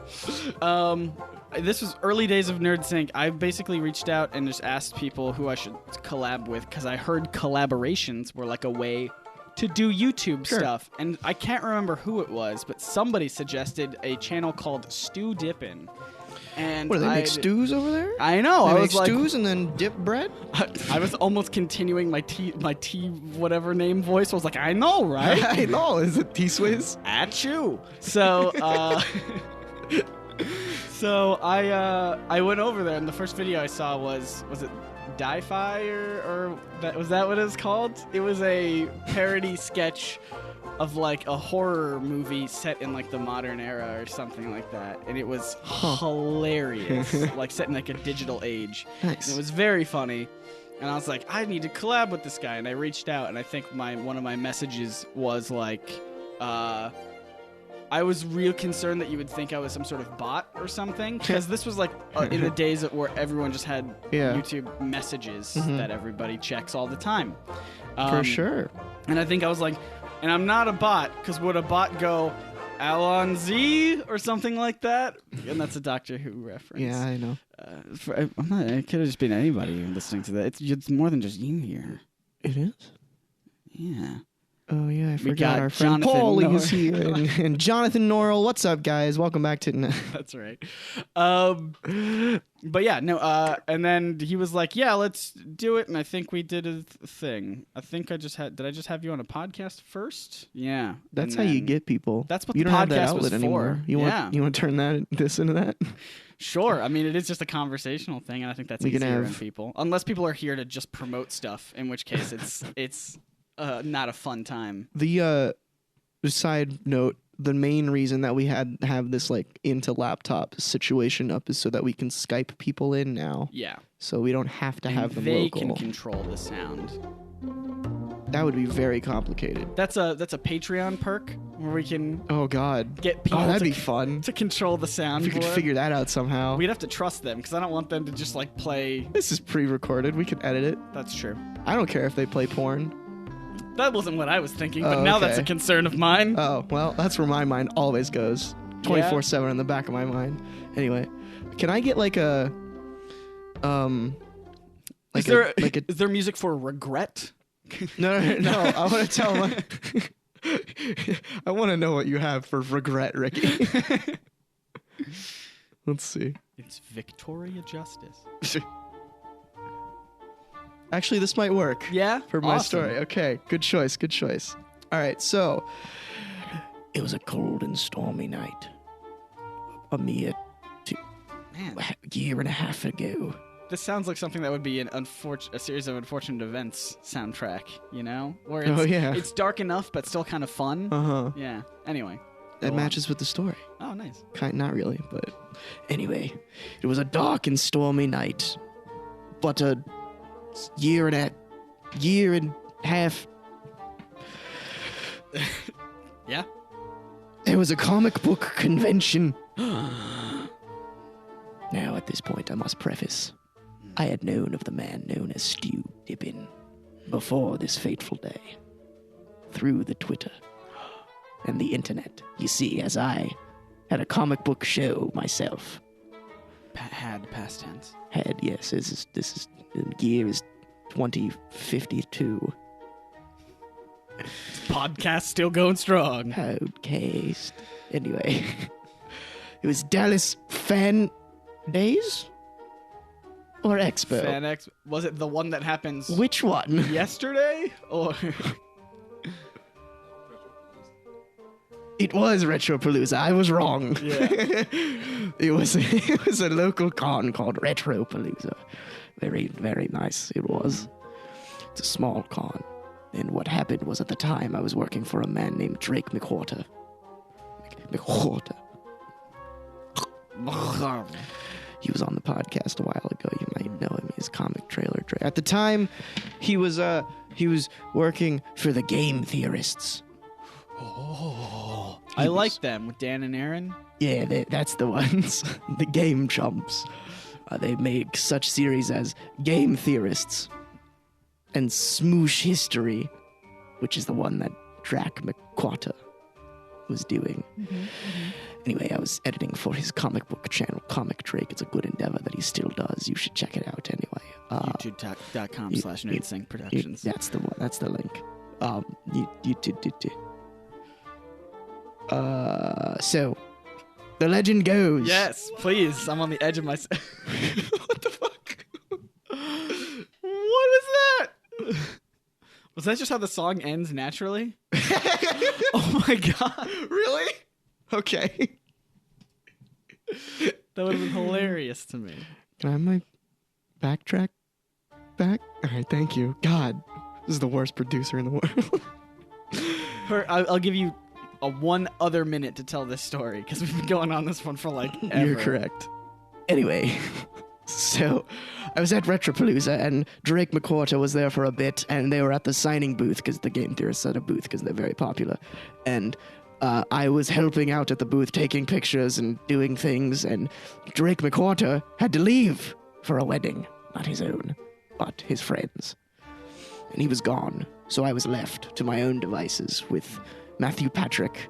[SPEAKER 2] This was early days of Nerd Sync. I basically reached out and just asked people who I should collab with because I heard collaborations were like a way to do YouTube stuff. And I can't remember who it was, but somebody suggested a channel called Stewdippen. And
[SPEAKER 3] What do they make stews over there?
[SPEAKER 2] I know.
[SPEAKER 3] They
[SPEAKER 2] I
[SPEAKER 3] make
[SPEAKER 2] was like,
[SPEAKER 3] stews and then dip bread.
[SPEAKER 2] I was almost continuing my T whatever name voice. I was like, I know, right?
[SPEAKER 3] I know. Is it T-Swiz?
[SPEAKER 2] At you. So, I went over there, and the first video I saw was it Di-Fi or was that what it was called? It was a parody sketch of like a horror movie set in like the modern era or something like that, and it was hilarious. Like set in like a digital age.
[SPEAKER 3] Nice.
[SPEAKER 2] And it was very funny, and I was like, I need to collab with this guy, and I reached out, and I think one of my messages was like, I was real concerned that you would think I was some sort of bot or something, because this was like in the days where everyone just had YouTube messages that everybody checks all the time.
[SPEAKER 3] For sure.
[SPEAKER 2] And I think I was like, and I'm not a bot, because would a bot go Alon Z or something like that? And that's a Doctor Who reference.
[SPEAKER 3] Yeah, I know.
[SPEAKER 2] It could have just been anybody listening to that. It's more than just you here.
[SPEAKER 3] It is?
[SPEAKER 2] Yeah.
[SPEAKER 3] Oh, yeah, I forgot
[SPEAKER 2] got
[SPEAKER 3] our friend
[SPEAKER 2] Jonathan
[SPEAKER 3] Paulie is here. And Jonathan Norrell. What's up, guys? Welcome back to...
[SPEAKER 2] That's right. But yeah, no, and then he was like, yeah, let's do it. And I think we did a thing. I think did I just have you on a podcast first? Yeah.
[SPEAKER 3] That's how you get people.
[SPEAKER 2] That's what
[SPEAKER 3] you
[SPEAKER 2] the
[SPEAKER 3] don't have that
[SPEAKER 2] podcast was
[SPEAKER 3] outlet anymore.
[SPEAKER 2] for.
[SPEAKER 3] You
[SPEAKER 2] Yeah.
[SPEAKER 3] want to turn this into that?
[SPEAKER 2] Sure. I mean, it is just a conversational thing, and I think that's
[SPEAKER 3] We can
[SPEAKER 2] easier
[SPEAKER 3] have-
[SPEAKER 2] on people. Unless people are here to just promote stuff, in which case it's not a fun time.
[SPEAKER 3] The side note, the main reason that we have this like into laptop situation up is so that we can Skype people in now.
[SPEAKER 2] Yeah.
[SPEAKER 3] So we don't have to have them
[SPEAKER 2] they
[SPEAKER 3] local.
[SPEAKER 2] can control the sound.
[SPEAKER 3] That would be very complicated.
[SPEAKER 2] That's a Patreon perk where we can
[SPEAKER 3] Oh God.
[SPEAKER 2] get people
[SPEAKER 3] that'd be fun.
[SPEAKER 2] to control the sound.
[SPEAKER 3] If we could figure that out somehow.
[SPEAKER 2] We'd have to trust them, because I don't want them to just like play.
[SPEAKER 3] This is pre-recorded. We can edit it.
[SPEAKER 2] That's true.
[SPEAKER 3] I don't care if they play porn.
[SPEAKER 2] That wasn't what I was thinking, but
[SPEAKER 3] Oh,
[SPEAKER 2] now that's a
[SPEAKER 3] okay.
[SPEAKER 2] concern of mine.
[SPEAKER 3] Oh, well, that's where my mind always goes. 24/7 in the back of my mind. Anyway, can I get like a
[SPEAKER 2] Is there music for regret?
[SPEAKER 3] No. I want to tell my I want to know what you have for regret, Ricky. Let's see.
[SPEAKER 2] It's Victoria Justice.
[SPEAKER 3] Actually, this might work.
[SPEAKER 2] Yeah?
[SPEAKER 3] For my
[SPEAKER 2] Awesome.
[SPEAKER 3] story. Okay, good choice. All right, so it was a cold and stormy night. A mere
[SPEAKER 2] Man,
[SPEAKER 3] year and a half ago.
[SPEAKER 2] this sounds like something that would be a series of unfortunate events soundtrack, you know? Where it's, it's dark enough, but still kind of fun.
[SPEAKER 3] Uh-huh.
[SPEAKER 2] Yeah. Anyway.
[SPEAKER 3] That matches with the story.
[SPEAKER 2] Oh, nice.
[SPEAKER 3] Not really, but anyway, it was a dark and stormy night, but a year and a half.
[SPEAKER 2] Yeah.
[SPEAKER 3] There was a comic book convention. Now, at this point, I must preface, I had known of the man known as Stewdippen before this fateful day, through the Twitter and the internet. You see, as I had a comic book show myself.
[SPEAKER 2] Had past tense.
[SPEAKER 3] Yes. This is the year is 2052.
[SPEAKER 2] Podcast still going strong.
[SPEAKER 3] Podcast. Anyway, it was Dallas Fan Days or Expo.
[SPEAKER 2] Fan X. Was it the one that happens
[SPEAKER 3] Which one?
[SPEAKER 2] yesterday? Or
[SPEAKER 3] It was Retropalooza. I was wrong.
[SPEAKER 2] Yeah.
[SPEAKER 3] It was a local con called Retropalooza. Very, very nice it was. It's a small con. And what happened was, at the time, I was working for a man named Drake McWhorter. McWhorter. He was on the podcast a while ago. You might know him. He's comic trailer Drake. At the time, he was working for the Game Theorists.
[SPEAKER 2] Oh, I like them with Dan and Aaron.
[SPEAKER 3] Yeah, that's the ones. The Game Chumps. They make such series as Game Theorists and Smoosh History, which is the one that Drac McQuarter was doing. Anyway, I was editing for his comic book channel, Comic Drake. It's a good endeavor that he still does. You should check it out anyway.
[SPEAKER 2] YouTube.com/NerdSync Productions.
[SPEAKER 3] That's the one. That's the link. So The legend goes.
[SPEAKER 2] Yes, please. I'm on the edge of my...
[SPEAKER 3] What the fuck?
[SPEAKER 2] What was that? Was that just how the song ends naturally? Oh my god.
[SPEAKER 3] Really? Okay.
[SPEAKER 2] That would have been hilarious to me.
[SPEAKER 3] Can I have my backtrack back? All right, thank you. God, this is the worst producer in the world.
[SPEAKER 2] I'll give you one other minute to tell this story because we've been going on this one for like ever.
[SPEAKER 3] You're correct. Anyway, so I was at Retropalooza and Drake McQuarter was there for a bit, and they were at the signing booth because the game theorists had a booth because they're very popular. And I was helping out at the booth, taking pictures and doing things, and Drake McQuarter had to leave for a wedding, not his own, but his friends. And he was gone, so I was left to my own devices with Matthew Patrick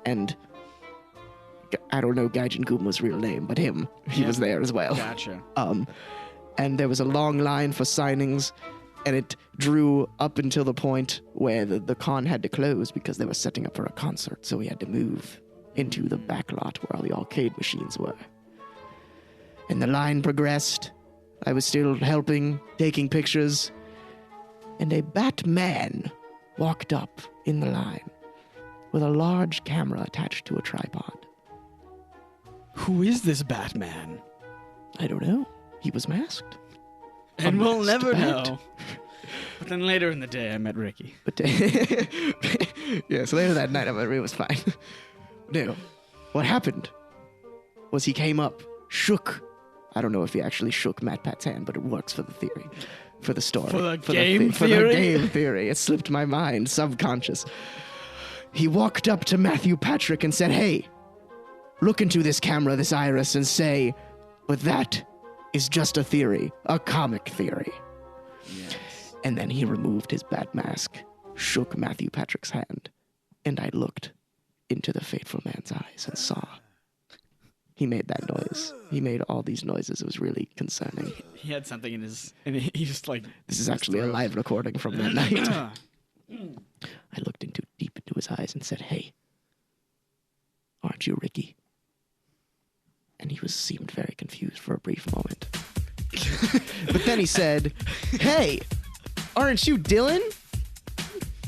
[SPEAKER 3] and... I don't know Gaijin Guma's real name, but him. He was there as well.
[SPEAKER 2] Gotcha.
[SPEAKER 3] And there was a long line for signings, and it drew up until the point where the con had to close because they were setting up for a concert, so we had to move into the back lot where all the arcade machines were. And the line progressed. I was still helping, taking pictures, and a Batman walked up in the line with a large camera attached to a tripod.
[SPEAKER 2] Who is this Batman?
[SPEAKER 3] I don't know. He was masked.
[SPEAKER 2] And we'll never
[SPEAKER 3] Bat.
[SPEAKER 2] know. But then later in the day, I met Ricky.
[SPEAKER 3] But yeah, so later that night, I mean, it was fine. No, what happened was he came up, shook. I don't know if he actually shook Matt Pat's hand, but it works for the theory, for the story,
[SPEAKER 2] For the game
[SPEAKER 3] for the
[SPEAKER 2] theory?
[SPEAKER 3] game theory. It slipped my mind, subconscious. He walked up to Matthew Patrick and said, "Hey, look into this camera, this iris, and say, but that is just a theory, a comic theory."
[SPEAKER 2] Yes.
[SPEAKER 3] And then he removed his bat mask, shook Matthew Patrick's hand, and I looked into the fateful man's eyes and saw. He made that noise. He made all these noises. It was really concerning.
[SPEAKER 2] He had something in his... And he just like...
[SPEAKER 3] This is actually a live recording from that night. I looked deep into his eyes and said, "Hey, aren't you Ricky?" And he seemed very confused for a brief moment. But then he said, "Hey, aren't you Dylan?"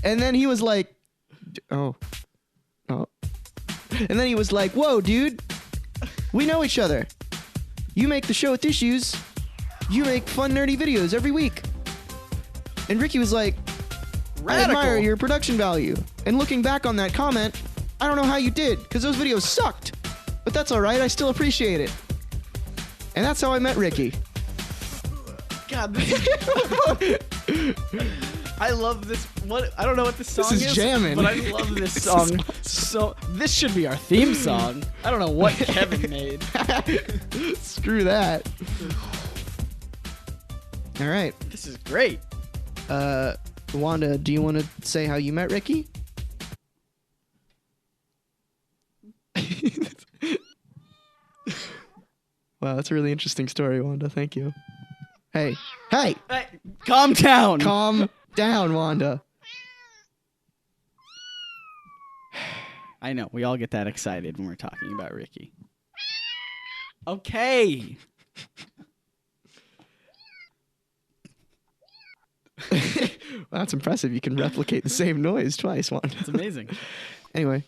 [SPEAKER 3] And then he was like, oh. And then he was like, "Whoa, dude, we know each other. You make the show with issues. You make fun, nerdy videos every week." And Ricky was like, "I admire your production value. And looking back on that comment, I don't know how you did, because those videos sucked. But that's all right. I still appreciate it." And that's how I met Ricky.
[SPEAKER 2] God, I love this. What? I don't know what this song
[SPEAKER 3] This is jamming.
[SPEAKER 2] but I love this song. So this should be our theme song. I don't know what Kevin made.
[SPEAKER 3] Screw that. All right.
[SPEAKER 2] This is great.
[SPEAKER 3] Wanda, do you want to say how you met Ricky? Wow, that's a really interesting story, Wanda. Thank you. Hey,
[SPEAKER 2] Hey, calm down.
[SPEAKER 3] calm down, Wanda.
[SPEAKER 2] I know we all get that excited when we're talking about Ricky. Okay.
[SPEAKER 3] Well, that's impressive. You can replicate the same noise twice, Wanda.
[SPEAKER 2] It's amazing.
[SPEAKER 3] Anyway,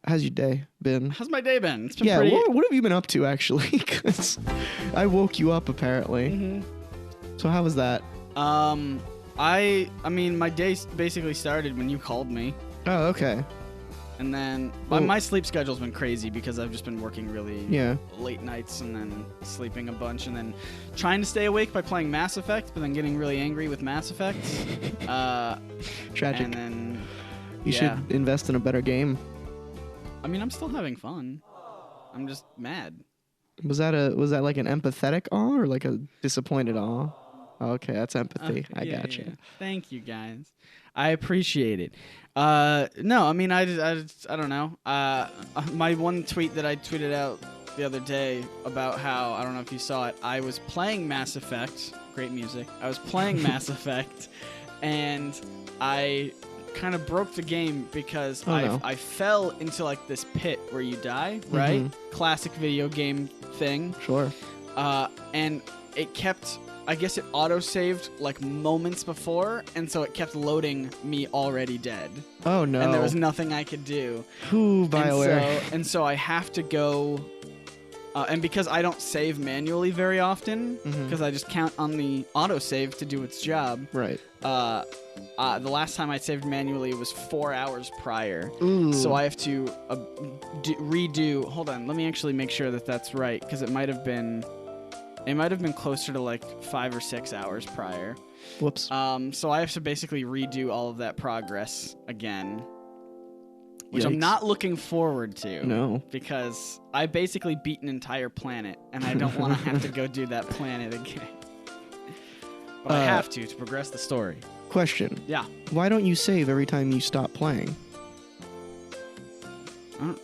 [SPEAKER 3] how's your day been?
[SPEAKER 2] How's my day been? It's been
[SPEAKER 3] Yeah,
[SPEAKER 2] pretty...
[SPEAKER 3] what have you been up to, actually? Because I woke you up, apparently.
[SPEAKER 2] Mm-hmm.
[SPEAKER 3] So how was that?
[SPEAKER 2] I mean, my day basically started when you called me.
[SPEAKER 3] Oh, okay.
[SPEAKER 2] And then
[SPEAKER 3] Well-
[SPEAKER 2] my sleep schedule's been crazy because I've just been working really
[SPEAKER 3] Yeah.
[SPEAKER 2] late nights and then sleeping a bunch and then trying to stay awake by playing Mass Effect, but then getting really angry with Mass Effect.
[SPEAKER 3] Tragic.
[SPEAKER 2] And then
[SPEAKER 3] You should invest in a better game.
[SPEAKER 2] I mean, I'm still having fun. I'm just mad.
[SPEAKER 3] Was that like an empathetic awe or like a disappointed awe? Okay, that's empathy. I
[SPEAKER 2] Yeah,
[SPEAKER 3] gotcha.
[SPEAKER 2] yeah. Thank you, guys. I appreciate it. No, I mean, I don't know. My one tweet that I tweeted out the other day about how, I don't know if you saw it, I was playing Mass Effect. Great music. I was playing Mass Effect, and I kind of broke the game because
[SPEAKER 3] no.
[SPEAKER 2] I fell into like this pit where you die, right? Classic video game thing.
[SPEAKER 3] Sure.
[SPEAKER 2] And it kept, I guess it auto-saved like moments before, and so it kept loading me already dead.
[SPEAKER 3] Oh no.
[SPEAKER 2] And there was nothing I could do.
[SPEAKER 3] Ooh, BioWare.
[SPEAKER 2] And so I have to go, and because I don't save manually very often, because I just count on the autosave to do its job.
[SPEAKER 3] Right.
[SPEAKER 2] The last time I saved manually was 4 hours prior.
[SPEAKER 3] Ooh.
[SPEAKER 2] So I have to redo. Hold on, let me actually make sure that that's right, because it might have been closer to like 5 or 6 hours prior.
[SPEAKER 3] Whoops.
[SPEAKER 2] So I have to basically redo all of that progress again, which I'm
[SPEAKER 3] Yikes.
[SPEAKER 2] not looking forward to.
[SPEAKER 3] No.
[SPEAKER 2] Because I basically beat an entire planet, and I don't want to have to go do that planet again. But I have to progress the story.
[SPEAKER 3] Question.
[SPEAKER 2] Yeah.
[SPEAKER 3] Why don't you save every time you stop playing?
[SPEAKER 2] I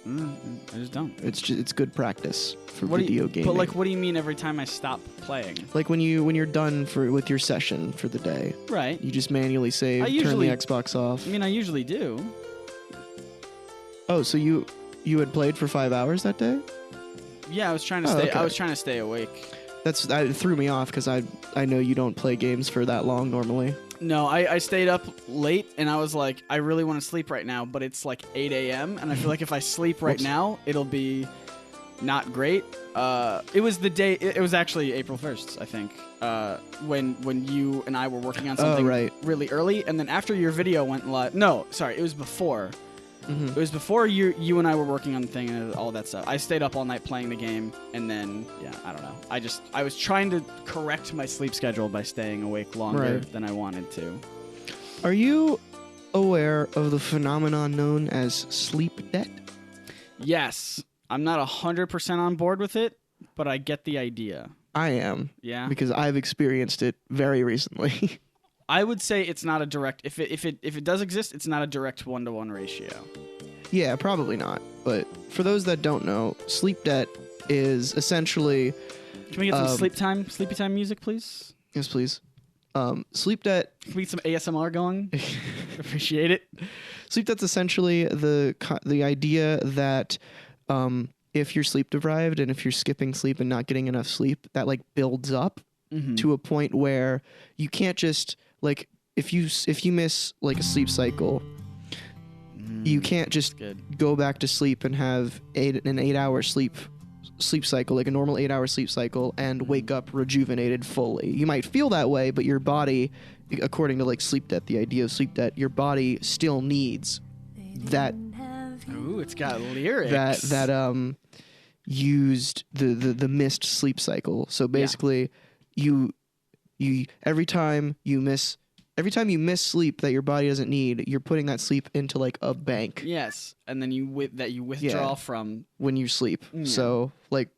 [SPEAKER 2] just don't.
[SPEAKER 3] It's good practice for
[SPEAKER 2] What do
[SPEAKER 3] video
[SPEAKER 2] you,
[SPEAKER 3] gaming.
[SPEAKER 2] But like, what do you mean every time I stop playing?
[SPEAKER 3] Like when you're done with your session for the day,
[SPEAKER 2] Right.
[SPEAKER 3] you just manually save,
[SPEAKER 2] I
[SPEAKER 3] turn
[SPEAKER 2] usually-
[SPEAKER 3] the Xbox off.
[SPEAKER 2] I mean, I usually do.
[SPEAKER 3] Oh, so you had played for 5 hours that day?
[SPEAKER 2] Yeah, I was trying to
[SPEAKER 3] Oh,
[SPEAKER 2] stay.
[SPEAKER 3] okay.
[SPEAKER 2] I was trying to stay awake.
[SPEAKER 3] That threw me off because I know you don't play games for that long normally.
[SPEAKER 2] No, I stayed up late, and I was like, I really want to sleep right now, but it's like 8 a.m., and I feel like if I sleep right
[SPEAKER 3] Whoops.
[SPEAKER 2] now, it'll be not great. It was the day. It was actually April 1st, I think, when you and I were working on something
[SPEAKER 3] right.
[SPEAKER 2] really early, and then after your video went live. No, sorry, it was before. It was before you and I were working on the thing and all that stuff. I stayed up all night playing the game, and then, yeah, I don't know. I was trying to correct my sleep schedule by staying awake longer than I wanted to.
[SPEAKER 3] Are you aware of the phenomenon known as sleep debt?
[SPEAKER 2] Yes. I'm not 100% on board with it, but I get the idea.
[SPEAKER 3] I am.
[SPEAKER 2] Yeah?
[SPEAKER 3] Because I've experienced it very recently.
[SPEAKER 2] I would say it's not a direct... If it does exist, it's not a direct 1-to-1 ratio.
[SPEAKER 3] Yeah, probably not. But for those that don't know, sleep debt is essentially...
[SPEAKER 2] Can we get some sleepy time music, please?
[SPEAKER 3] Yes, please. Sleep debt...
[SPEAKER 2] Can we get some ASMR going? Appreciate it.
[SPEAKER 3] Sleep debt's essentially the idea that if you're sleep deprived and if you're skipping sleep and not getting enough sleep, that like builds up to a point where you can't just like if you miss like a sleep cycle, you can't just go back to sleep and have an 8 hour sleep cycle, like a normal 8 hour sleep cycle, and wake up rejuvenated fully. You might feel that way, but your body, according to like sleep debt, the idea of sleep debt, your body still needs that.
[SPEAKER 2] Ooh, it's got lyrics.
[SPEAKER 3] That used the missed sleep cycle. So basically, you every time you miss sleep that your body doesn't need, you're putting that sleep into like a bank.
[SPEAKER 2] Yes, and then you withdraw from
[SPEAKER 3] when you sleep.
[SPEAKER 2] Yeah.
[SPEAKER 3] So like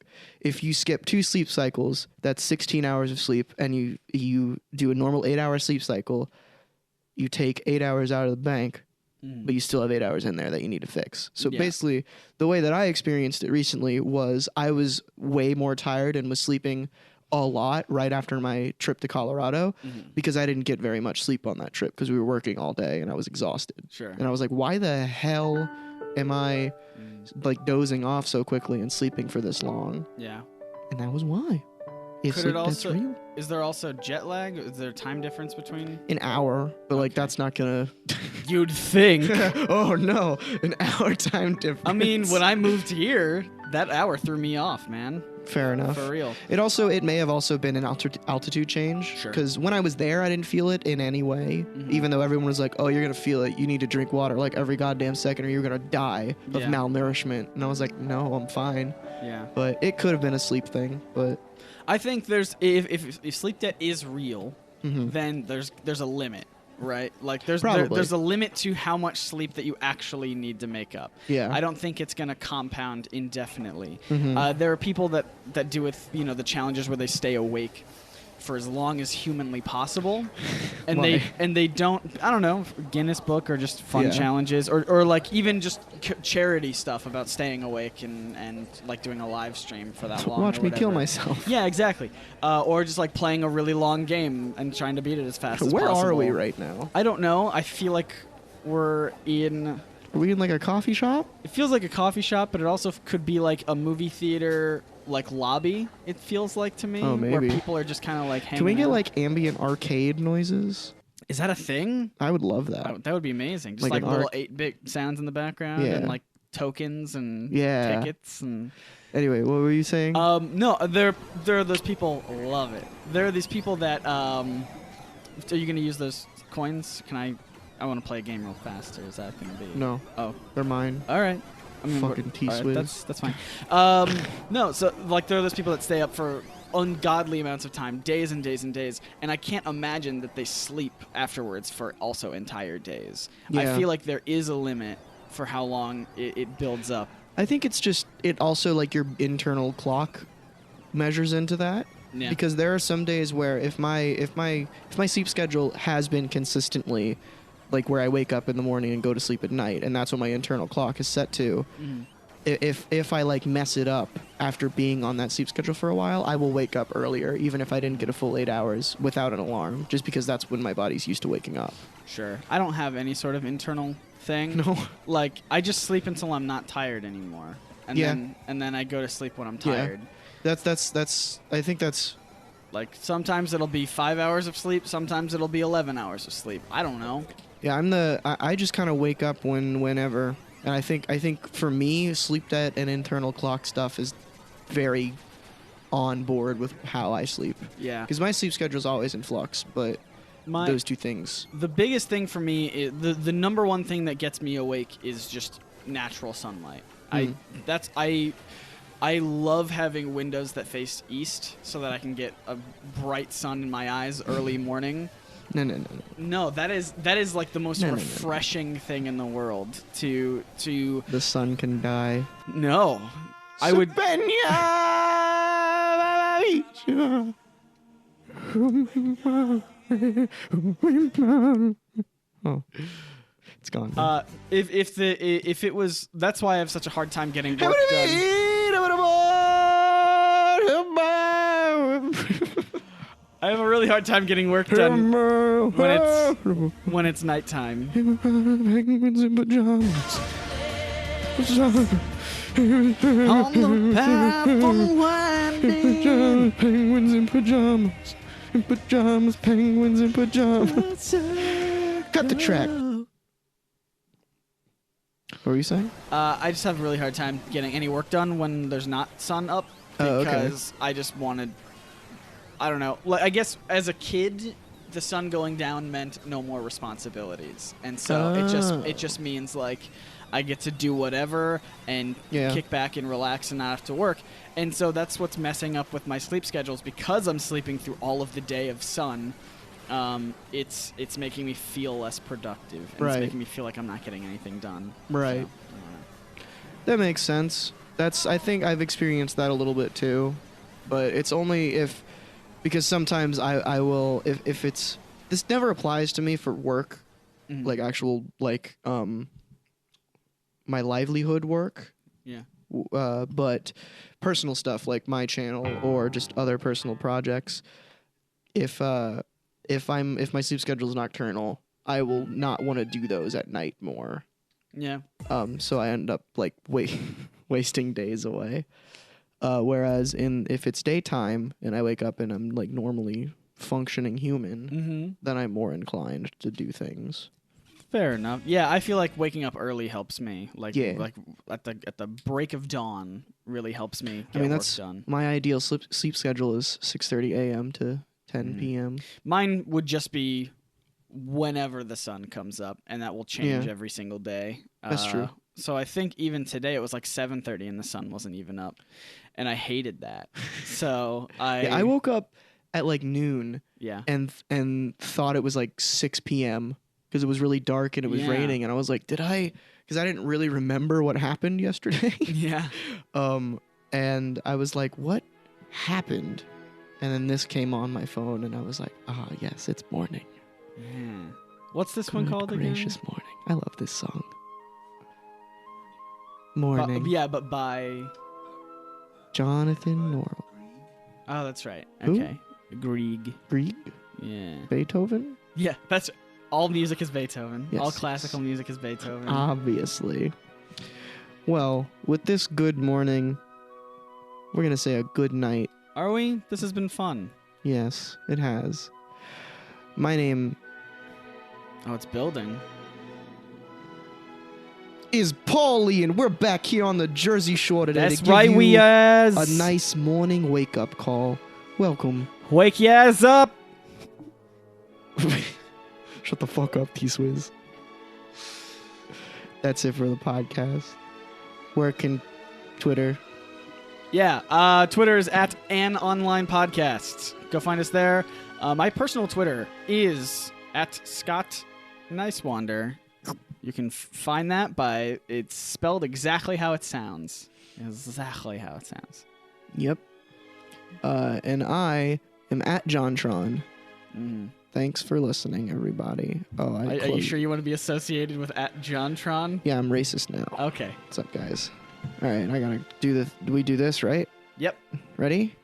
[SPEAKER 3] if you skip 2 sleep cycles, that's 16 hours of sleep, and you do a normal 8 hour sleep cycle, you take 8 hours out of the bank, but you still have 8 hours in there that you need to fix. So basically, the way that I experienced it recently was I was way more tired and was sleeping a lot right after my trip to Colorado because I didn't get very much sleep on that trip because we were working all day and I was exhausted.
[SPEAKER 2] Sure.
[SPEAKER 3] And I was like, why the hell am I like dozing off so quickly and sleeping for this long?
[SPEAKER 2] Yeah.
[SPEAKER 3] And that was why.
[SPEAKER 2] Could it also, is there also jet lag? Is there a time difference between?
[SPEAKER 3] An hour, but like that's not gonna...
[SPEAKER 2] You'd think.
[SPEAKER 3] Oh no, an hour time difference.
[SPEAKER 2] I mean, when I moved here, that hour threw me off, man.
[SPEAKER 3] Fair enough.
[SPEAKER 2] For real.
[SPEAKER 3] It may have also been an altitude change.
[SPEAKER 2] Sure.
[SPEAKER 3] Because when I was there, I didn't feel it in any way. Even though everyone was like, oh, you're going to feel it. You need to drink water like every goddamn second or you're going to die of malnourishment. And I was like, no, I'm fine.
[SPEAKER 2] Yeah.
[SPEAKER 3] But it could have been a sleep thing. But
[SPEAKER 2] I think there's if sleep debt is real, then there's a limit. Right? Like there's a limit to how much sleep that you actually need to make up.
[SPEAKER 3] Yeah.
[SPEAKER 2] I don't think it's going to compound indefinitely. There are people that do with, the challenges where they stay awake for as long as humanly possible. And they don't, I don't know, Guinness Book or just fun challenges or like even just charity stuff about staying awake and like doing a live stream for that long.
[SPEAKER 3] Watch me kill myself.
[SPEAKER 2] Yeah, exactly. Or just like playing a really long game and trying to beat it as fast as possible.
[SPEAKER 3] Where are we right now?
[SPEAKER 2] I don't know. I feel like we're in.
[SPEAKER 3] Are we in like a coffee shop?
[SPEAKER 2] It feels like a coffee shop, but it also could be like a movie theater, like lobby. It feels like to me,
[SPEAKER 3] Oh,
[SPEAKER 2] where
[SPEAKER 3] maybe.
[SPEAKER 2] people are just kind of like hanging.
[SPEAKER 3] Can we get
[SPEAKER 2] out.
[SPEAKER 3] like ambient arcade noises?
[SPEAKER 2] Is that a thing?
[SPEAKER 3] I would love that.
[SPEAKER 2] That would be amazing. Just
[SPEAKER 3] Like
[SPEAKER 2] like
[SPEAKER 3] an
[SPEAKER 2] little 8-bit sounds in the background
[SPEAKER 3] Yeah.
[SPEAKER 2] and like tokens and
[SPEAKER 3] Yeah.
[SPEAKER 2] tickets and.
[SPEAKER 3] Anyway, what were you saying?
[SPEAKER 2] No, there are those people love it. There are these people that are you gonna use those coins? I want to play a game real fast. Or is that gonna be?
[SPEAKER 3] No,
[SPEAKER 2] Oh,
[SPEAKER 3] they're mine.
[SPEAKER 2] all right.
[SPEAKER 3] Fucking T-Swizz.
[SPEAKER 2] That's fine. No, so like there are those people that stay up for ungodly amounts of time, days and days and days, and I can't imagine that they sleep afterwards for also entire days.
[SPEAKER 3] Yeah.
[SPEAKER 2] I feel like there is a limit for how long it builds up.
[SPEAKER 3] I think it's just it also like your internal clock measures into that.
[SPEAKER 2] Yeah.
[SPEAKER 3] Because there are some days where if my sleep schedule has been consistently like where I wake up in the morning and go to sleep at night, and that's what my internal clock is set to.
[SPEAKER 2] Mm-hmm.
[SPEAKER 3] If I like mess it up after being on that sleep schedule for a while, I will wake up earlier, even if I didn't get a full 8 hours without an alarm, just because that's when my body's used to waking up.
[SPEAKER 2] Sure. I don't have any sort of internal thing.
[SPEAKER 3] No.
[SPEAKER 2] Like I just sleep until I'm not tired anymore, and
[SPEAKER 3] Yeah.
[SPEAKER 2] then I go to sleep when I'm
[SPEAKER 3] Yeah.
[SPEAKER 2] tired.
[SPEAKER 3] That's I think that's
[SPEAKER 2] Like sometimes it'll be 5 hours of sleep, sometimes it'll be 11 hours of sleep. I don't know.
[SPEAKER 3] yeah. I just kind of wake up whenever, and I think for me, sleep debt and internal clock stuff is very on board with how I sleep.
[SPEAKER 2] Yeah.
[SPEAKER 3] Because my sleep schedule is always in flux, but those two things.
[SPEAKER 2] The biggest thing for me is the number one thing that gets me awake is just natural sunlight. I love having windows that face east so that I can get a bright sun in my eyes early morning.
[SPEAKER 3] No.
[SPEAKER 2] No, that is like the most
[SPEAKER 3] No.
[SPEAKER 2] refreshing thing in the world to
[SPEAKER 3] The sun can die.
[SPEAKER 2] no. I would
[SPEAKER 3] Oh, it's gone.
[SPEAKER 2] if it was that's why I have such a hard time getting work done. I have a really hard time getting work done when it's nighttime.
[SPEAKER 3] Penguins in pajamas.
[SPEAKER 2] On the path unwinding.
[SPEAKER 3] Penguins in pajamas. In pajamas, penguins in pajamas. Cut the track. What were you saying?
[SPEAKER 2] I just have a really hard time getting any work done when there's not sun up
[SPEAKER 3] Oh, okay.
[SPEAKER 2] because I just wanted. I don't know. Like I guess as a kid, the sun going down meant no more responsibilities, and so it just means like I get to do whatever and kick back and relax and not have to work. And so that's what's messing up with my sleep schedules because I'm sleeping through all of the day of sun. It's making me feel less productive. And
[SPEAKER 3] Right.
[SPEAKER 2] It's making me feel like I'm not getting anything done.
[SPEAKER 3] Right. That makes sense. I think I've experienced that a little bit too, but it's only because sometimes I will if it's this never applies to me for work, like actual like my livelihood work.
[SPEAKER 2] Yeah.
[SPEAKER 3] But personal stuff like my channel or just other personal projects. If my sleep schedule is nocturnal, I will not want to do those at night more.
[SPEAKER 2] Yeah.
[SPEAKER 3] So I end up like wasting days away. Whereas if it's daytime and I wake up and I'm like normally functioning human, then I'm more inclined to do things.
[SPEAKER 2] Fair enough. Yeah, I feel like waking up early helps me. Like
[SPEAKER 3] Yeah.
[SPEAKER 2] like at the break of dawn really helps me get
[SPEAKER 3] That's
[SPEAKER 2] work done.
[SPEAKER 3] my ideal sleep schedule is 6:30 a.m. to 10 p.m.
[SPEAKER 2] Mine would just be whenever the sun comes up, and that will change
[SPEAKER 3] Yeah.
[SPEAKER 2] every single day.
[SPEAKER 3] That's true.
[SPEAKER 2] So I think even today it was like 7:30 and the sun wasn't even up, and I hated that. So
[SPEAKER 3] I woke up at like noon
[SPEAKER 2] yeah.
[SPEAKER 3] and thought it was like 6 p.m. because it was really dark and it was
[SPEAKER 2] Yeah.
[SPEAKER 3] raining, and I was like, because I didn't really remember what happened yesterday.
[SPEAKER 2] Yeah.
[SPEAKER 3] And I was like, what happened? And then this came on my phone, and I was like, yes, it's morning.
[SPEAKER 2] Yeah. What's this one called again?
[SPEAKER 3] Gracious morning. I love this song. Morning.
[SPEAKER 2] But by
[SPEAKER 3] Jonathan Norrell.
[SPEAKER 2] oh, that's right.
[SPEAKER 3] Who?
[SPEAKER 2] Okay. Grieg.
[SPEAKER 3] Grieg?
[SPEAKER 2] Yeah.
[SPEAKER 3] Beethoven?
[SPEAKER 2] Yeah, that's All music is Beethoven.
[SPEAKER 3] Yes.
[SPEAKER 2] All classical music is Beethoven.
[SPEAKER 3] Obviously. Well, with this good morning, we're going to say a good night.
[SPEAKER 2] Are we? This has been fun.
[SPEAKER 3] Yes, it has. My name
[SPEAKER 2] Oh, it's building.
[SPEAKER 3] is Paulie, and we're back here on the Jersey Shore today
[SPEAKER 2] That's
[SPEAKER 3] to give
[SPEAKER 2] right,
[SPEAKER 3] you
[SPEAKER 2] we is.
[SPEAKER 3] a nice morning wake-up call. Welcome.
[SPEAKER 2] Wake your ass up.
[SPEAKER 3] Shut the fuck up, T-Swizz. That's it for the podcast. Where can Twitter?
[SPEAKER 2] Yeah, Twitter is at An Online Podcast. Go find us there. My personal Twitter is at Scott Nicewander. You can find that by it's spelled exactly how it sounds. Exactly how it sounds.
[SPEAKER 3] Yep. And I am at JohnTron.
[SPEAKER 2] Mm.
[SPEAKER 3] Thanks for listening, everybody. Oh,
[SPEAKER 2] Are you sure you want to be associated with at JohnTron?
[SPEAKER 3] Yeah, I'm racist now.
[SPEAKER 2] Okay.
[SPEAKER 3] What's up, guys? All right, I gotta do the. Do we do this right?
[SPEAKER 2] Yep.
[SPEAKER 3] Ready?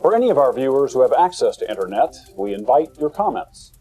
[SPEAKER 1] For any of our viewers who have access to internet, we invite your comments.